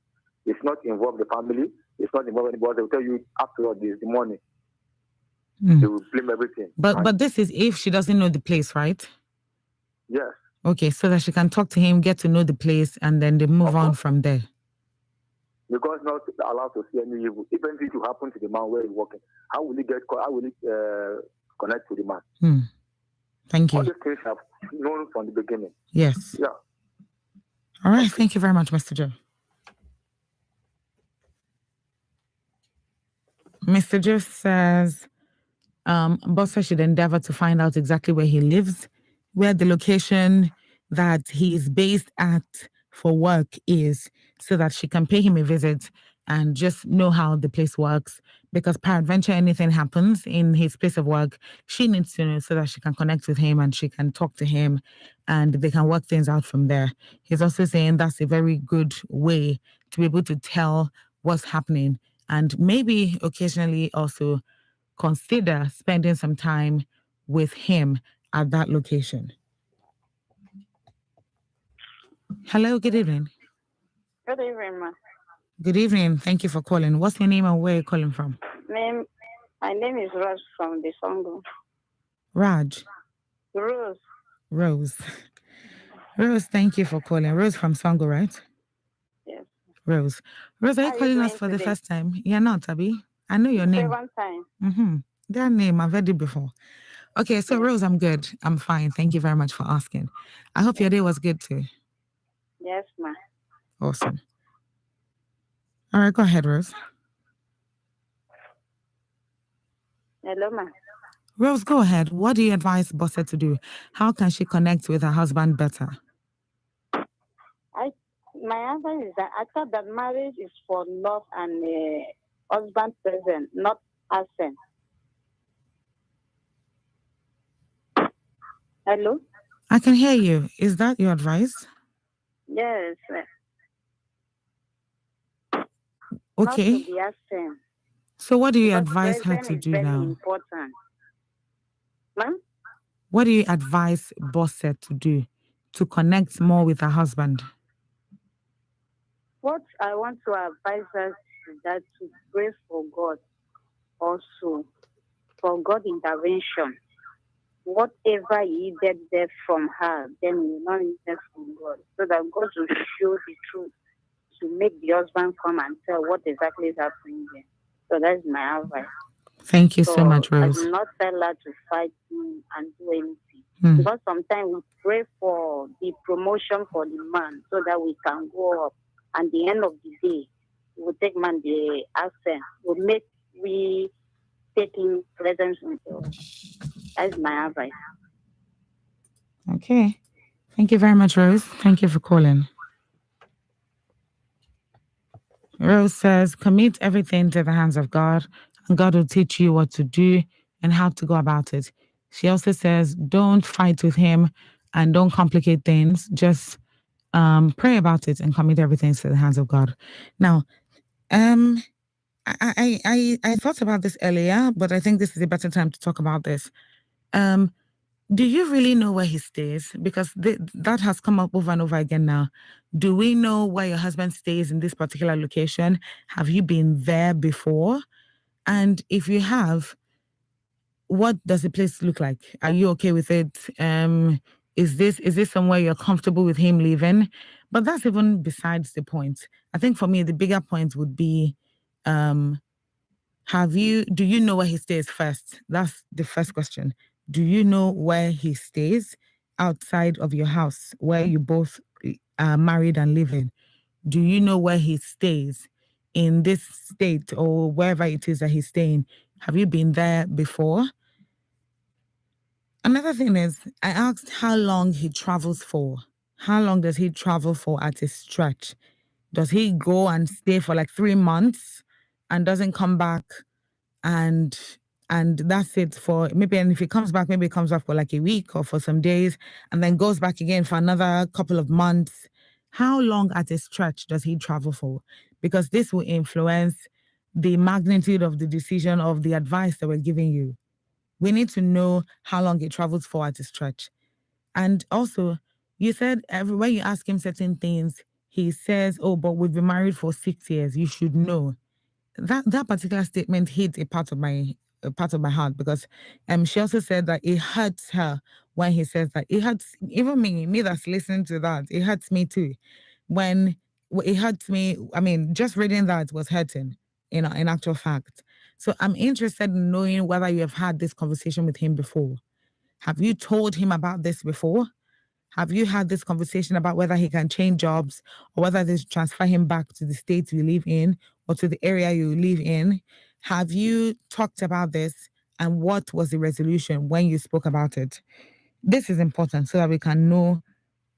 It's not involve the family. It's not involve anybody. They will tell you after all this, the money. They will blame everything. But this is if she doesn't know the place, right? Yes. Okay, so that she can talk to him, get to know the place, and then they move on from there. Because not allowed to see any evil. If anything to happen to the man where he's working, how will he connect to the man? Thank you. All these things have known from the beginning. Yes. Yeah. All right. Thank you very much, Mr. Joe. Mr. Joe says, Bosse should endeavor to find out exactly where he lives, where the location that he is based at for work is, so that she can pay him a visit and just know how the place works. Because peradventure anything happens in his place of work, she needs to know so that she can connect with him and she can talk to him and they can work things out from there. He's also saying that's a very good way to be able to tell what's happening and maybe occasionally also consider spending some time with him at that location. Hello, good evening. Good evening, ma. Good evening. Thank you for calling. What's your name and where are you calling from? My name is Raj from the Songo. Raj? Rose, thank you for calling. Rose from Songo, right? Yes. Rose, are you calling us for the first time? You're not, Abby? I know your name. Second time. That name, I've heard it before. Okay, so Rose, I'm good. I'm fine. Thank you very much for asking. I hope your day was good too. Yes, ma. Awesome. All right, go ahead, Rose. Hello, ma. Rose, go ahead. What do you advise Bosse to do? How can she connect with her husband better? My answer is that I thought that marriage is for love and husband present, not absent. Hello? I can hear you. Is that your advice? Yes. Okay. Not to be absent. So what do you advise her to do now? Important. Ma'am? What do you advise Bosset to do to connect more with her husband? What I want to advise us is that to pray for God also, for God intervention. Whatever he did there from her, then he will not need that from God. So that God will show the truth to make the husband come and tell what exactly is happening there. So that's my advice. Thank you so much, Rose. I do not tell her to fight him and do anything. Because sometimes we pray for the promotion for the man so that we can go up. And the end of the day, we will take man the accent. We take him presence into us. That's my advice. Okay. Thank you very much, Rose. Thank you for calling. Rose says, commit everything to the hands of God, and God will teach you what to do and how to go about it. She also says, don't fight with him and don't complicate things. Just pray about it and commit everything to the hands of God. Now, I thought about this earlier, but I think this is a better time to talk about this. Do you really know where he stays? Because that has come up over and over again now. Do we know where your husband stays in this particular location? Have you been there before? And if you have, what does the place look like? Are you okay with it? Is this somewhere you're comfortable with him living? But that's even besides the point. I think for me, the bigger point would be, do you know where he stays first? That's the first question. Do you know where he stays outside of your house, where you both are married and live in? Do you know where he stays in this state or wherever it is that he's staying? Have you been there before? Another thing is, I asked how long he travels for. How long does he travel for at a stretch? Does he go and stay for like 3 months and doesn't come back and that's it for maybe, and if he comes back, maybe he comes back for like a week or for some days and then goes back again for another couple of months? How long at a stretch does he travel for? Because this will influence the magnitude of the decision of the advice that we're giving you. We need to know how long he travels for at a stretch. And also, you said everywhere you ask him certain things, he says, oh, but we've been married for 6 years. You should know. That particular statement hit a part of my heart because she also said that it hurts her when he says that. It hurts even me that's listening to that. It hurts me too. When it hurts me, I mean, just reading that was hurting, in actual fact. So I'm interested in knowing whether you have had this conversation with him before. Have you told him about this before? Have you had this conversation about whether he can change jobs or whether they transfer him back to the state you live in or to the area you live in? Have you talked about this and what was the resolution when you spoke about it? This is important so that we can know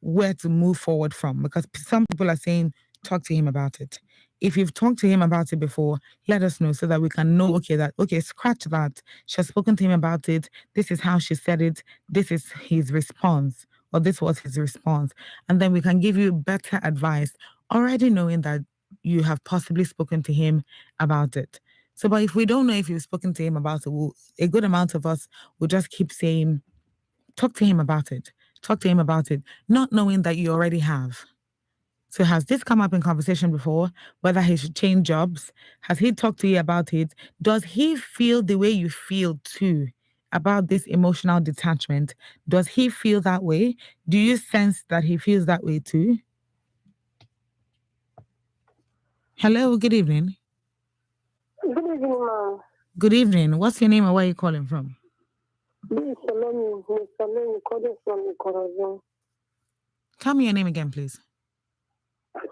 where to move forward from, because some people are saying, talk to him about it. If you've talked to him about it before, let us know so that we can know, okay, scratch that. She has spoken to him about it. This is how she said it. This is his response, or this was his response. And then we can give you better advice, already knowing that you have possibly spoken to him about it. So, but if we don't know if you've spoken to him about it, a good amount of us will just keep saying, talk to him about it. Talk to him about it, not knowing that you already have. So has this come up in conversation before, whether he should change jobs? Has he talked to you about it? Does he feel the way you feel too about this emotional detachment? Does he feel that way? Do you sense that he feels that way too? Hello, good evening. Good evening, ma'am. Good evening. What's your name and where are you calling from? This is Salome. Miss Salome calling from Ikorodu. Tell me your name again, please.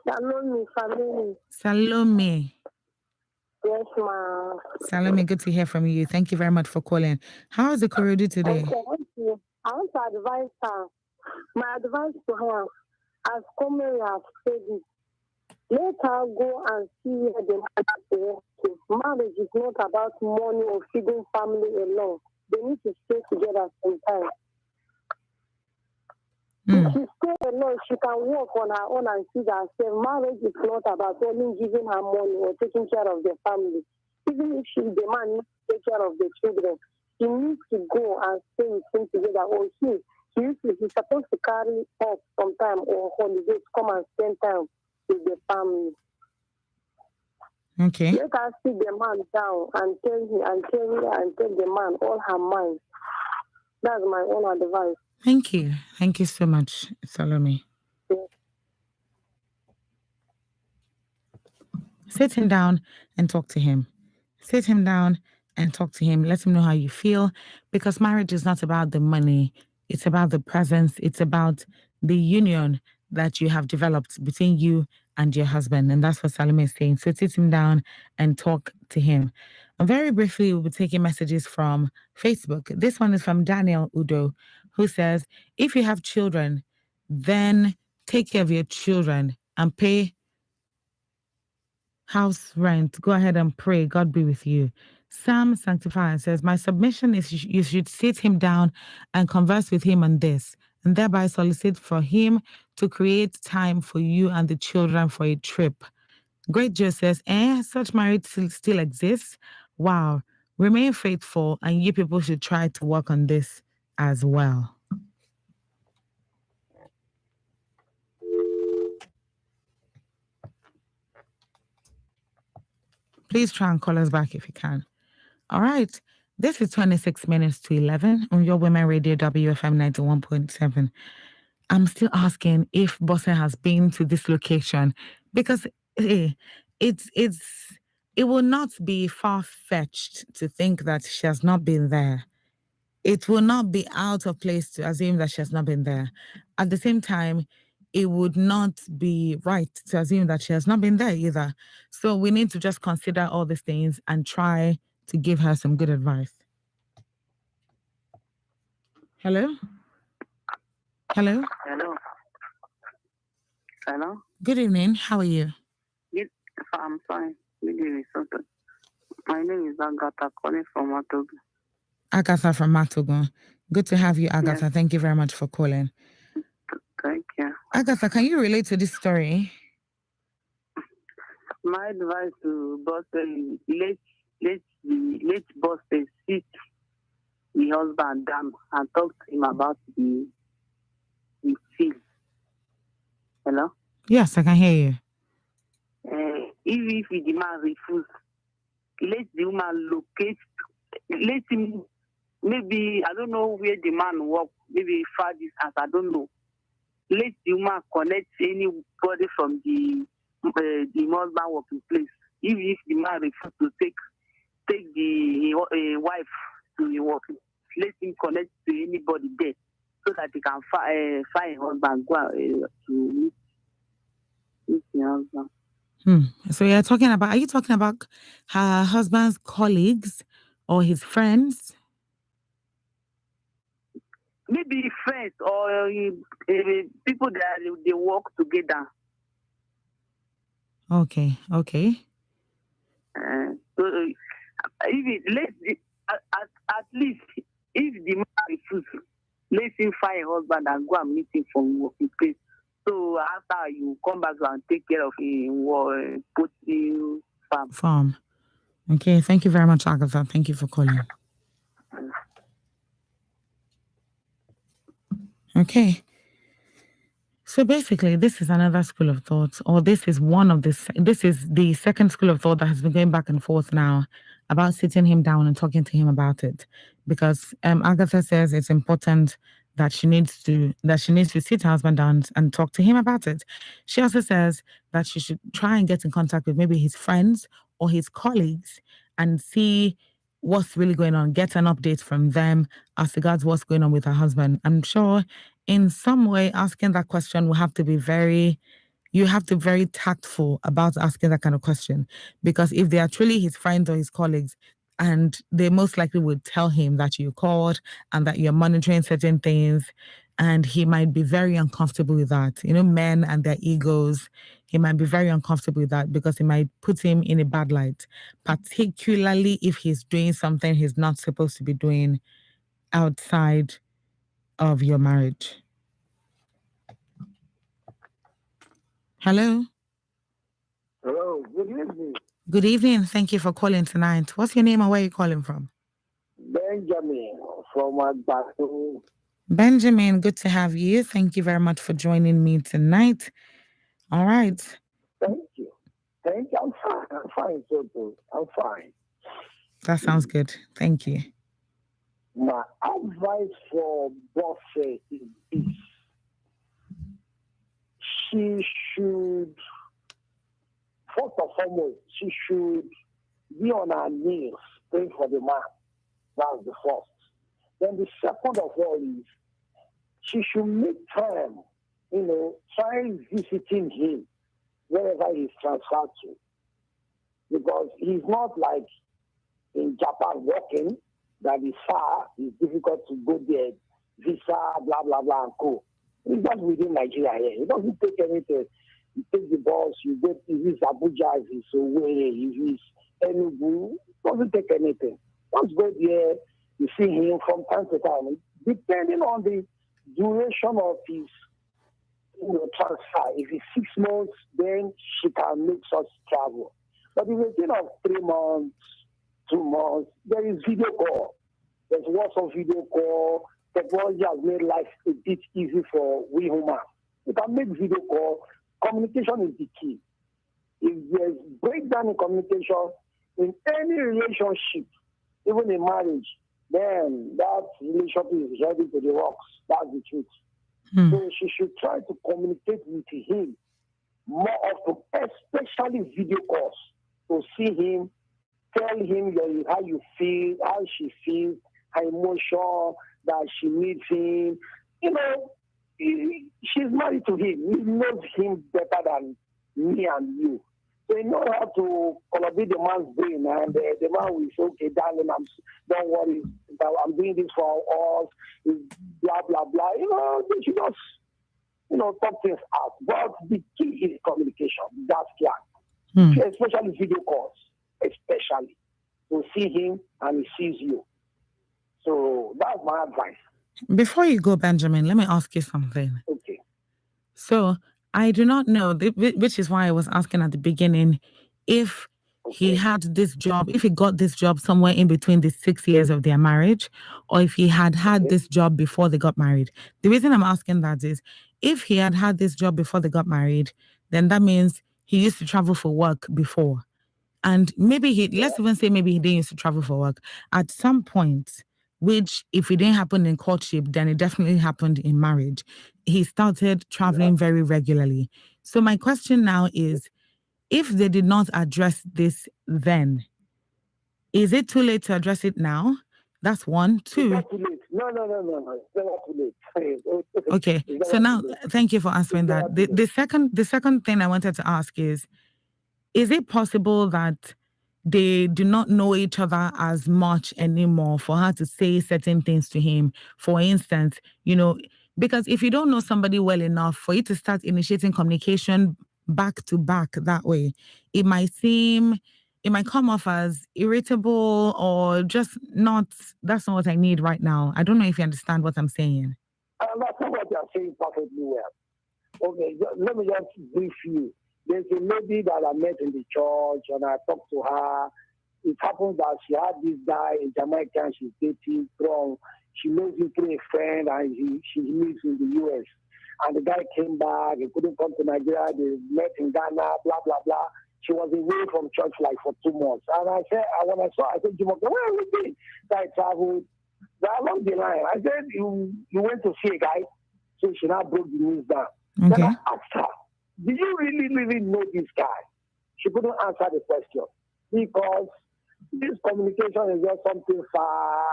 Salome. Salome. Yes, ma'am. Salome, good to hear from you. Thank you very much for calling. How is the Ikorodu today? Okay, I want to advise her. My advice to her, as Komeri has said it, let her go and see where the man is. Marriage is not about money or feeding family alone. They need to stay together sometimes. If she stay alone, she can work on her own and feed herself. Marriage is not about only giving her money or taking care of the family. Even if the man needs to take care of the children, he needs to go and stay with him together, or he's supposed to carry off some time or holidays, come and spend time with the family. Okay. Let us sit the man down and tell the man all her mind. That's my own advice. Thank you. Thank you so much, Salome. Yeah. Sit him down and talk to him. Sit him down and talk to him. Let him know how you feel, because marriage is not about the money. It's about the presence. It's about the union that you have developed between you and your husband. And that's what Salome is saying. So sit him down and talk to him. And very briefly, we'll be taking messages from Facebook. This one is from Daniel Udo, who says, if you have children, then take care of your children and pay house rent. Go ahead and pray. God be with you. Sam Sanctifier says, my submission is you should sit him down and converse with him on this, and thereby solicit for him to create time for you and the children for a trip. Great Joe says, such marriage still exists? Wow. Remain faithful, and you people should try to work on this as well. Please try and call us back if you can. All right. This is 26 minutes to 11 on your Women Radio WFM 91.7. I'm still asking if Bosse has been to this location, because it will not be far-fetched to think that she has not been there. It will not be out of place to assume that she has not been there. At the same time, it would not be right to assume that she has not been there either. So we need to just consider all these things and try to give her some good advice. Hello? Hello? Hello. Hello. Good evening. How are you? Yes, I'm fine. Good evening, Soto. My name is Agatha, calling from Matogo. Agatha from Matogo. Good to have you, Agatha. Yes. Thank you very much for calling. Thank you. Agatha, can you relate to this story? My advice to Boss is let Boss sit the husband down and talk to him about the feel. Hello? Yes, I can hear you. If the man refuses, let the woman locate, let him, maybe, I don't know where the man works, maybe far distance, I don't know. Let the woman connect anybody from the husband working place. If the man refuses to take the wife to the work, let him connect to anybody there so that he can find a husband, go to meet the husband. So are you talking about her husband's colleagues or his friends? Maybe friends or people that they work together. Okay. So at least if the man refuses, let him find a husband and go and meet him from working place. So after you come back and take care of him, put you farm. Okay, thank you very much, Agatha. Thank you for calling. Okay. So basically, this is another school of thought, or this is the second school of thought that has been going back and forth now about sitting him down and talking to him about it. Because Agatha says it's important that she needs to sit her husband down and talk to him about it. She also says that she should try and get in contact with maybe his friends or his colleagues and see what's really going on, get an update from them as regards what's going on with her husband. I'm sure in some way asking that question will have to be very tactful about asking that kind of question, because if they are truly his friends or his colleagues, and they most likely would tell him that you called and that you're monitoring certain things, and he might be very uncomfortable with that. You know, men and their egos, he might be very uncomfortable with that because it might put him in a bad light, particularly if he's doing something he's not supposed to be doing outside of your marriage. Hello? Hello, good evening. Good evening. Thank you for calling tonight. What's your name and where are you calling from? Benjamin from Agbado. Benjamin, good to have you. Thank you very much for joining me tonight. All right. Thank you. I'm fine, Toto. I'm fine. That sounds good. Thank you. My advice for Bosse is this. She should, first and foremost, she should be on her knees praying for the man. That's the first. Then the second of all is she should make time, try visiting him wherever he's transferred to. Because he's not like in Japan working, that is far, it's difficult to go there, visa, blah, blah, blah, and go. He's just within Nigeria here. He doesn't take anything. You take the bus, you go, if it's Abuja, if it's Owerri, if it's Enugu, doesn't take anything. Once go there, you see him from time to time. Depending on the duration of his transfer, if it's 6 months, then she can make such travel. But if it's of 3 months, 2 months, there is video call. There's lots of video call. Technology has made life a bit easy for we humans. You can make video call. Communication is the key. If there's breakdown in communication in any relationship, even in marriage, then that relationship is ready to the rocks. That's the truth. So she should try to communicate with him more often, especially video calls, to see him, tell him how you feel, how she feels, her emotion, that she needs him. She's married to him. He knows him better than me and you. So you know how to collaborate the man's brain, and the man will say, okay, darling, don't worry, I'm doing this for us, blah, blah, blah. They should just, talk things out. But the key is communication. That's clear. Especially video calls, especially. To see him and he sees you. So that's my advice. Before you go, Benjamin, let me ask you something. Okay. So I do not know, which is why I was asking at the beginning, if he had this job, if he got this job somewhere in between the 6 years of their marriage, or if he had this job before they got married. The reason I'm asking that is, if he had this job before they got married, then that means he used to travel for work before. And maybe let's even say maybe he didn't used to travel for work. At some point, which if it didn't happen in courtship, then it definitely happened in marriage, he started traveling very regularly. So my question now is, if they did not address this then, is it too late to address it now? That's one. Two. It's not too late. No. It's not too late. Okay. So now, thank you for answering that. The second thing I wanted to ask is it possible that they do not know each other as much anymore for her to say certain things to him? For instance, because if you don't know somebody well enough for you to start initiating communication back to back that way, it might come off as irritable or just that's not what I need right now. I don't know if you understand what I'm saying. That's not what you're saying perfectly well. Okay, let me just brief you. There's a lady that I met in the church, and I talked to her. It happened that she had this guy in Jamaica, she's dating from. She knows him through a friend, and she lives in the U.S. And the guy came back, he couldn't come to Nigeria, they met in Ghana, blah, blah, blah. She was away from church like for 2 months. And I said, I said, Jumoke, where are you been? So I traveled along the line. I said, you went to see a guy? So she now broke the news down. Okay. Then I asked her, do you really know this guy? She couldn't answer the question because this communication is just something far,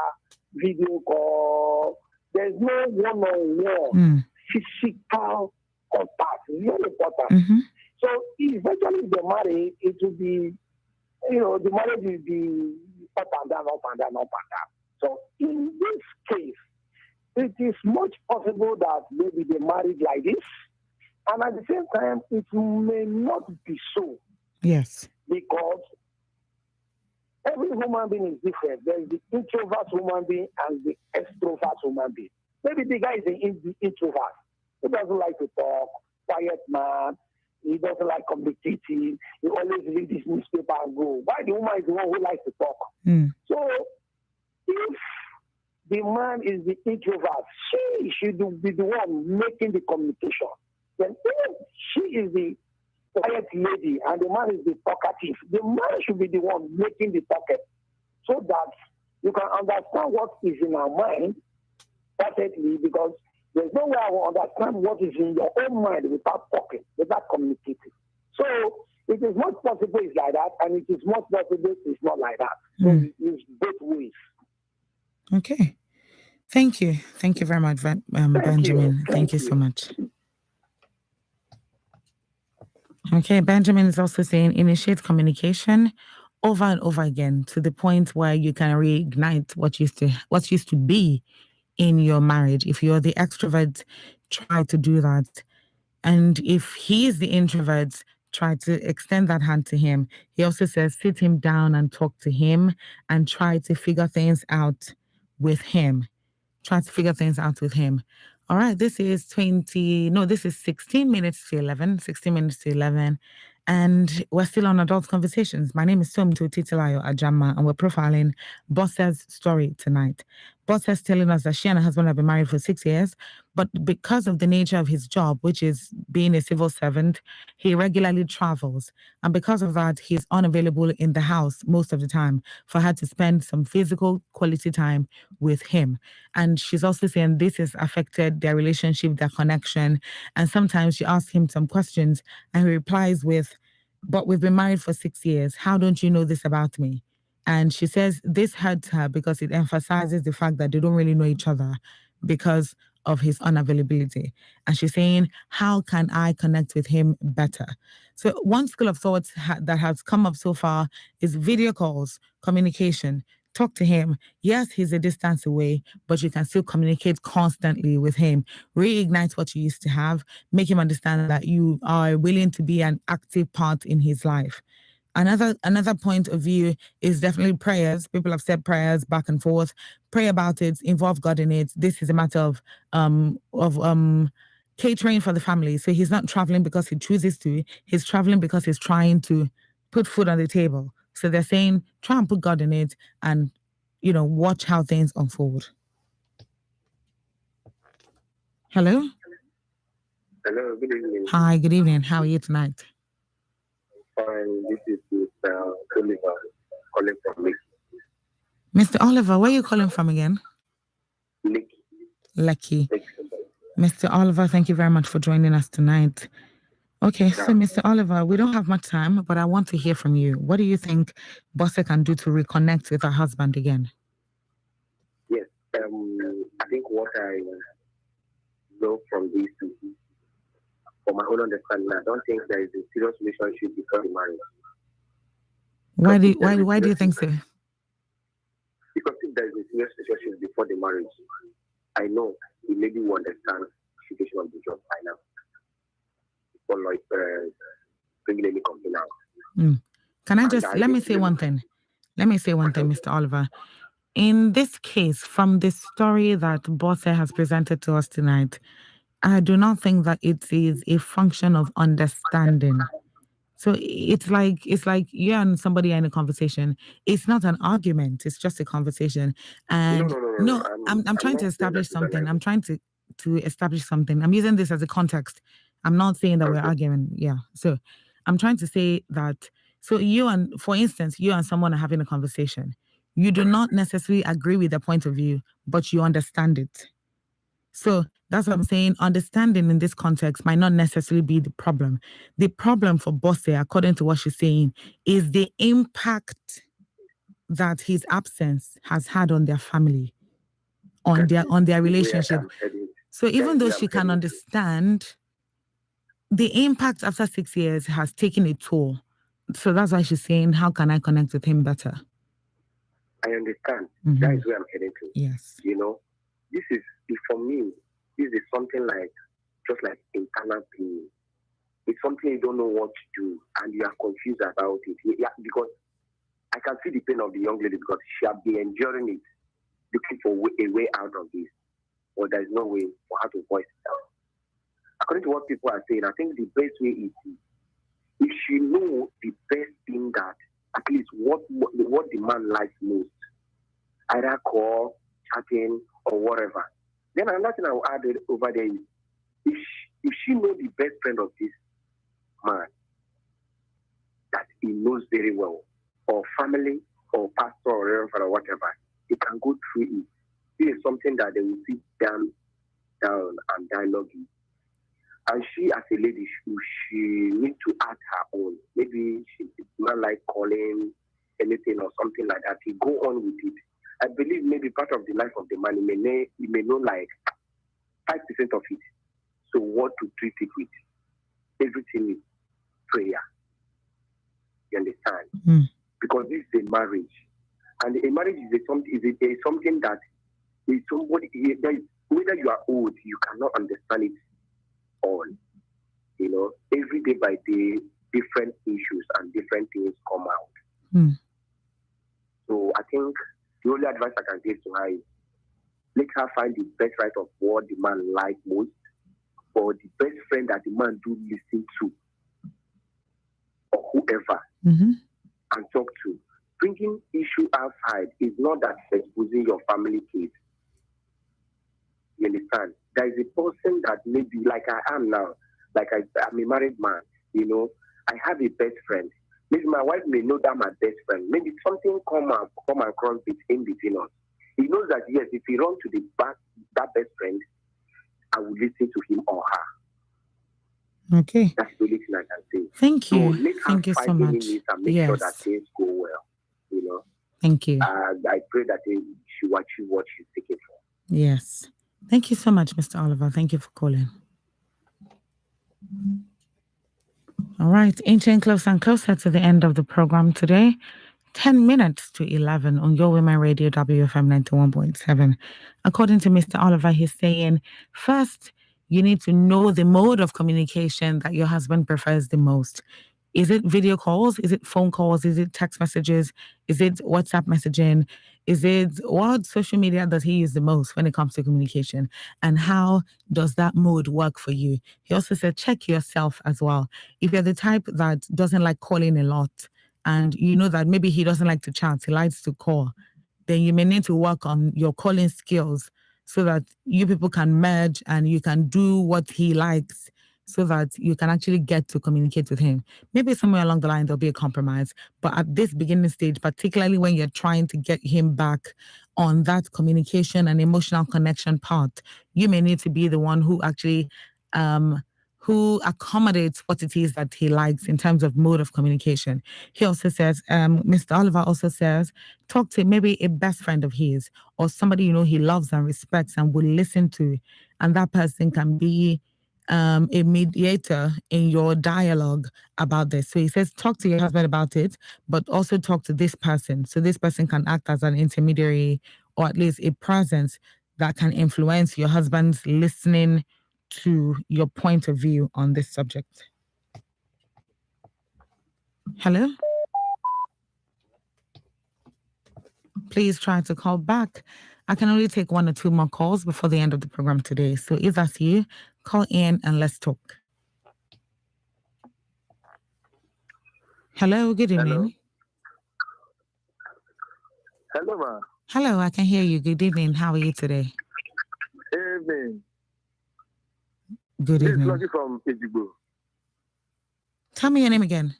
video call. There's no one-on-one physical contact. It's very important. So eventually the marriage, it will be, the marriage will be up and down, up and down, up and down. So in this case, it is much possible that maybe they married like this. And at the same time, it may not be so. Yes. Because every human being is different. There is the introvert human being and the extrovert human being. Maybe the guy is an introvert. He doesn't like to talk, quiet man. He doesn't like communicating. He always read his newspaper and go. Why the woman is the one who likes to talk? So if the man is the introvert, she should be the one making the communication. Then if she is the quiet lady and the man is the talkative, the man should be the one making the talking, so that you can understand what is in our mind perfectly, because there's no way I will understand what is in your own mind without talking, without communicating. So it is most possible it's like that, and it is most possible it's not like that. So it's both ways. Okay. Thank you. Thank you very much, Benjamin. Thank you so much. Okay, Benjamin is also saying initiate communication over and over again to the point where you can reignite what used to be in your marriage. If you're the extrovert, try to do that. And if he is the introvert, try to extend that hand to him. He also says sit him down and talk to him and try to figure things out with him. Try to figure things out with him. All right, this is 16 minutes to 11, 16 minutes to 11. And we're still on Adult Conversations. My name is Somto Titilayo Ajama, and we're profiling Bose's story tonight. Bose is telling us that she and her husband have been married for 6 years, but because of the nature of his job, which is being a civil servant, he regularly travels. And because of that, he's unavailable in the house most of the time for her to spend some physical quality time with him. And she's also saying this has affected their relationship, their connection. And sometimes she asks him some questions and he replies with, but we've been married for 6 years. How don't you know this about me? And she says this hurts her because it emphasizes the fact that they don't really know each other because of his unavailability. And she's saying, how can I connect with him better? So one school of thought that has come up so far is video calls, communication. Talk to him. Yes, he's a distance away, but you can still communicate constantly with him. Reignite what you used to have. Make him understand that you are willing to be an active part in his life. Another point of view is definitely prayers. People have said prayers back and forth. Pray about it. Involve God in it. This is a matter of catering for the family. So he's not traveling because he chooses to. He's traveling because he's trying to put food on the table. So they're saying, try and put God in it and, watch how things unfold. Hello? Hello, good evening. Hi, good evening. How are you tonight? Fine. This is Oliver calling from Lekki. Mr. Oliver, where are you calling from again? Lekki. Mr. Oliver, thank you very much for joining us tonight. Okay, so Mr. Oliver, we don't have much time, but I want to hear from you. What do you think Bose can do to reconnect with her husband again? Yes, I think what I know from this, from my own understanding, I don't think there is a serious relationship before the marriage. Why do you think so? Because if there is a serious relationship before the marriage, I know the lady will understand the situation of the job by now. For like bringing any complaint out. Can I just let me say one thing, Mr. Oliver. In this case, from the story that Bose has presented to us tonight, I do not think that it is a function of understanding. So it's like you and somebody are in a conversation. It's not an argument. It's just a conversation. And no, I'm trying to establish something. I'm trying to establish something. I'm using this as a context. I'm not saying that we're arguing. Yeah. So I'm trying to say that. So for instance, you and someone are having a conversation. You do not necessarily agree with their point of view, but you understand it. So that's what I'm saying. Understanding in this context might not necessarily be the problem. The problem for Bose, according to what she's saying, is the impact that his absence has had on their family, on their relationship. So even though she can understand, the impact after 6 years has taken a toll. So that's why she's saying, how can I connect with him better? I understand. That is where I'm heading to. Yes. This is, for me, this is something like, just like internal pain. It's something you don't know what to do and you are confused about it. Yeah, because I can see the pain of the young lady because she has been enduring it, looking for a way out of this. But there is no way for her to voice it out. According to what people are saying, I think the best way is if she knows the best thing that, at least what the man likes most, either call, chatting or whatever. Then another thing I will add over there is, if she knows the best friend of this man that he knows very well, or family, or pastor, or reverend, or whatever, he can go through it. This is something that they will sit down and dialogue it. And she, as a lady, she needs to add her own. Maybe she does not like calling anything or something like that. He go on with it. I believe maybe part of the life of the man, he may know like 5% of it. So what to treat it with? Everything is prayer. You understand? Mm. Because this is a marriage. And a marriage is something that is somebody, whether you are old, you cannot understand it all. You know, every day by day, different issues and different things come out. Mm. So I think the only advice I can give to her is let her find the best right of what the man likes most, or the best friend that the man do listen to, or whoever, and talk to. Bringing issue outside is not that exposing your family case. You understand? There is a person that maybe, like I am now, like I'm a married man, you know, I have a best friend. Maybe my wife may know that my best friend. Maybe something come across between us. He knows that, yes, if he runs to that best friend, I will listen to him or her. Okay. That's the only thing I can say. Thank you. So let her Thank you so find much. any means and make sure that things go well. You know. Thank you. I pray that she will achieve what she's seeking for. Yes. Thank you so much, Mr. Oliver. Thank you for calling. All right, inching closer and closer to the end of the program today. 10 minutes to 11 on Your Women Radio WFM 91.7. According to Mr. Oliver, he's saying, first, you need to know the mode of communication that your husband prefers the most. Is it video calls? Is it phone calls? Is it text messages? Is it WhatsApp messaging? Is it what social media does he use the most when it comes to communication? And how does that mode work for you? He also said, check yourself as well. If you're the type that doesn't like calling a lot, and you know that maybe he doesn't like to chat, he likes to call, then you may need to work on your calling skills so that you people can merge and you can do what he likes so that you can actually get to communicate with him. Maybe somewhere along the line, there'll be a compromise. But at this beginning stage, particularly when you're trying to get him back on that communication and emotional connection part, you may need to be the one who actually who accommodates what it is that he likes in terms of mode of communication. He also says, Mr. Oliver also says, talk to maybe a best friend of his or somebody you know he loves and respects and will listen to. And that person can be a mediator in your dialogue about this. So he says, talk to your husband about it, but also talk to this person. So this person can act as an intermediary or at least a presence that can influence your husband's listening to your point of view on this subject. Hello? Please try to call back. I can only take 1 or 2 more calls before the end of the program today. So if that's you, call in and let's talk. Hello, good evening. Hello, ma. Hello, I can hear you. Good evening. How are you today? Evening. Good evening. This is Lucky from Ejigbo. Tell me your name again.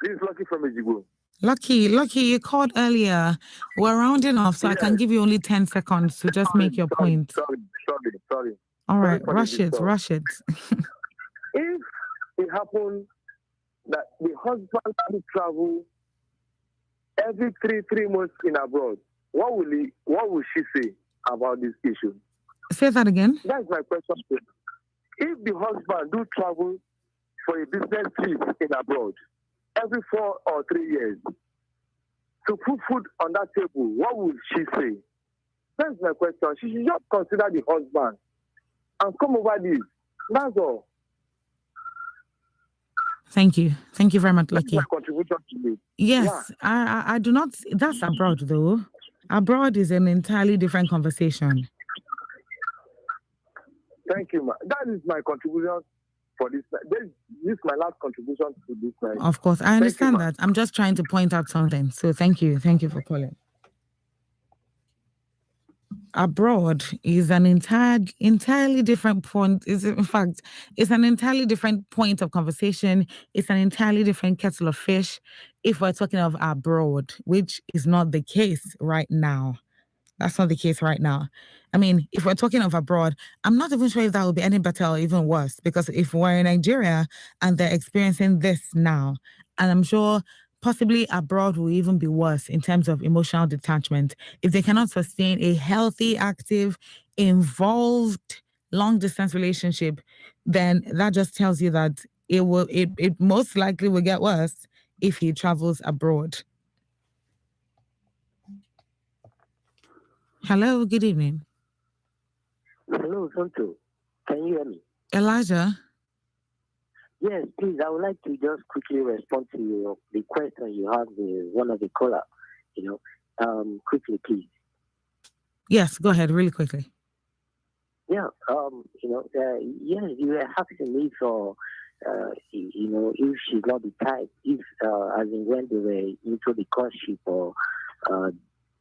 This is Lucky from Ejigbo. Lucky, you called earlier. We're rounding off, so yes. I can give you only 10 seconds to just make your point. Sorry. All right, rush it. If it happened that the husband had to travel every three months in abroad, what will she say about this issue? Say that again. That's my question. If the husband do travel for a business trip in abroad every 4 or 3 years to put food on that table, what would she say? That's my question. She should just consider the husband and come over this. That's all. Thank you. Thank you very much, Lucky. That's my contribution to you. Yes, yeah. I do not. That's abroad, though. Abroad is an entirely different conversation. Thank you, ma. That is my contribution for this. This is my last contribution to this night. Of course, I understand that. I'm just trying to point out something. So thank you. Thank you for calling. abroad is an entirely different point. In fact, it's an entirely different point of conversation. It's an entirely different kettle of fish if we're talking of abroad, which is not the case right now. That's not the case right now. I mean, if we're talking of abroad, I'm not even sure if that would be any better or even worse, because if we're in Nigeria and they're experiencing this now, and I'm sure possibly abroad will even be worse in terms of emotional detachment. If they cannot sustain a healthy, active, involved long distance relationship, then that just tells you that it most likely will get worse if he travels abroad. Hello, good evening. Hello, Sonto. Can you hear me? Elijah? Yes, please. I would like to just quickly respond to the question you had with one of the caller. Quickly, please. Yes, go ahead, really quickly. Yeah, yes, you were asking me for, if she's not the type, if, as in when they were into the courtship or,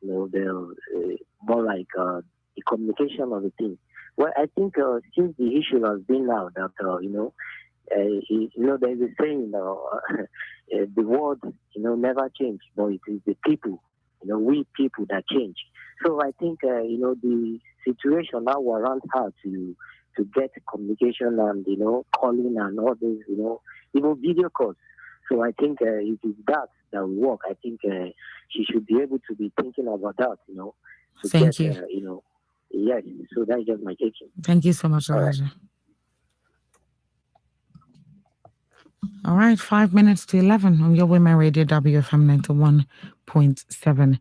the more like the communication of the thing. Well, I think since the issue has been now that, there's a saying, the world, never change, but it is the people, we people that change. So I think, the situation now warrants her to get communication and, calling and all this, even video calls. So I think it is that will work. I think she should be able to be thinking about that, Thank you. Yes, so that's just my taking. Thank you so much, Elijah. All right, 5 minutes to 11 on your Women Radio WFM 91.7.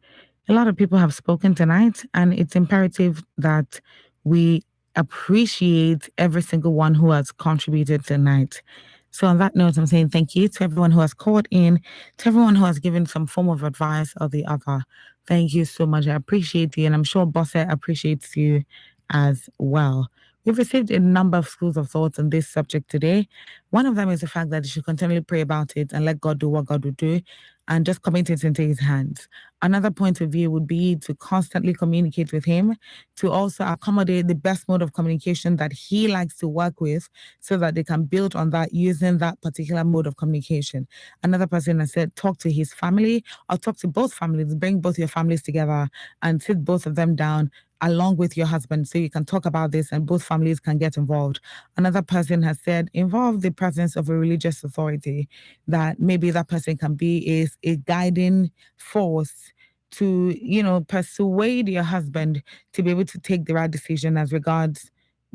A lot of people have spoken tonight, and it's imperative that we appreciate every single one who has contributed tonight. So on that note, I'm saying thank you to everyone who has called in, to everyone who has given some form of advice or the other. Thank you so much. I appreciate you, and I'm sure Bosse appreciates you as well. We've received a number of schools of thoughts on this subject today. One of them is the fact that you should continually pray about it and let God do what God will do and just commit it into his hands. Another point of view would be to constantly communicate with him, to also accommodate the best mode of communication that he likes to work with so that they can build on that using that particular mode of communication. Another person has said, talk to his family or talk to both families, bring both your families together and sit both of them down along with your husband so you can talk about this and both families can get involved. Another person has said, involve the presence of a religious authority, that maybe that person can be a guiding force to, persuade your husband to be able to take the right decision as regards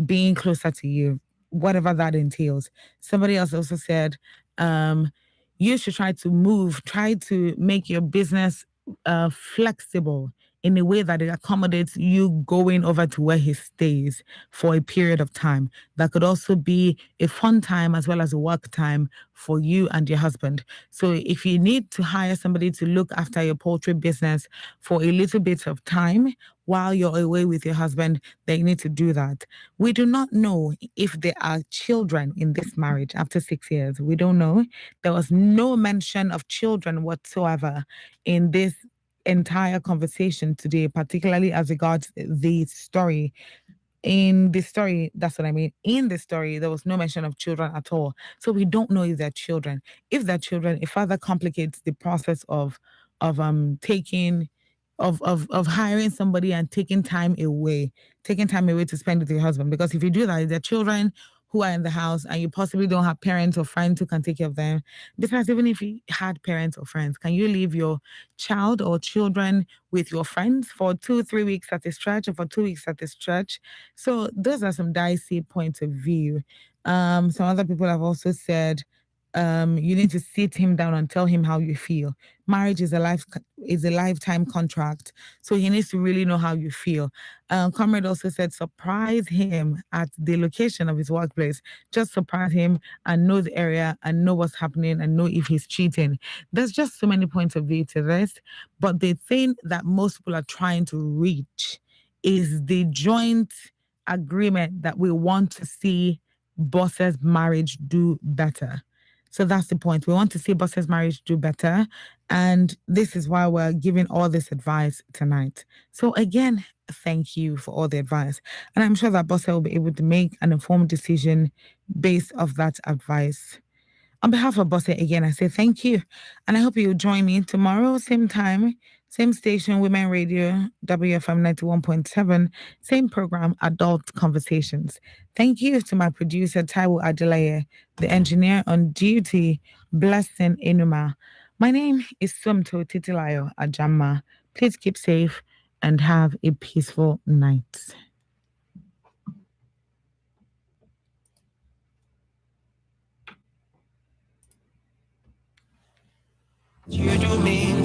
being closer to you, whatever that entails. Somebody else also said, you should try to make your business flexible in a way that it accommodates you going over to where he stays for a period of time. That could also be a fun time as well as a work time for you and your husband. So if you need to hire somebody to look after your poultry business for a little bit of time while you're away with your husband, then you need to do that. We do not know if there are children in this marriage after 6 years. We don't know. There was no mention of children whatsoever in this entire conversation today, particularly as regards the story. In the story, that's what I mean. In the story, there was no mention of children at all. So we don't know if they're children. If they're children, it further complicates the process of hiring somebody and taking time away to spend with your husband. Because if you do that, they're children who are in the house and you possibly don't have parents or friends who can take care of them. Besides, even if you had parents or friends, can you leave your child or children with your friends for 2-3 weeks at a stretch or for 2 weeks at a stretch? So those are some dicey points of view. Some other people have also said, you need to sit him down and tell him how you feel. Marriage is a lifetime contract, so he needs to really know how you feel. Comrade also said, surprise him at the location of his workplace. Just surprise him and know the area and know what's happening and know if he's cheating. There's just so many points of view to this, but the thing that most people are trying to reach is the joint agreement that we want to see Bosse's marriage do better. So that's the point. We want to see Boss's marriage do better. And this is why we're giving all this advice tonight. So again, thank you for all the advice. And I'm sure that Bosse will be able to make an informed decision based off that advice. On behalf of Bosse, again, I say thank you. And I hope you'll join me tomorrow, same time, same station, Women Radio, WFM 91.7, same program, Adult Conversations. Thank you to my producer, Taiwo Adelaye, the engineer on duty, Blessing Enuma. My name is Sumto Titilayo Ajama. Please keep safe and have a peaceful night. You do mean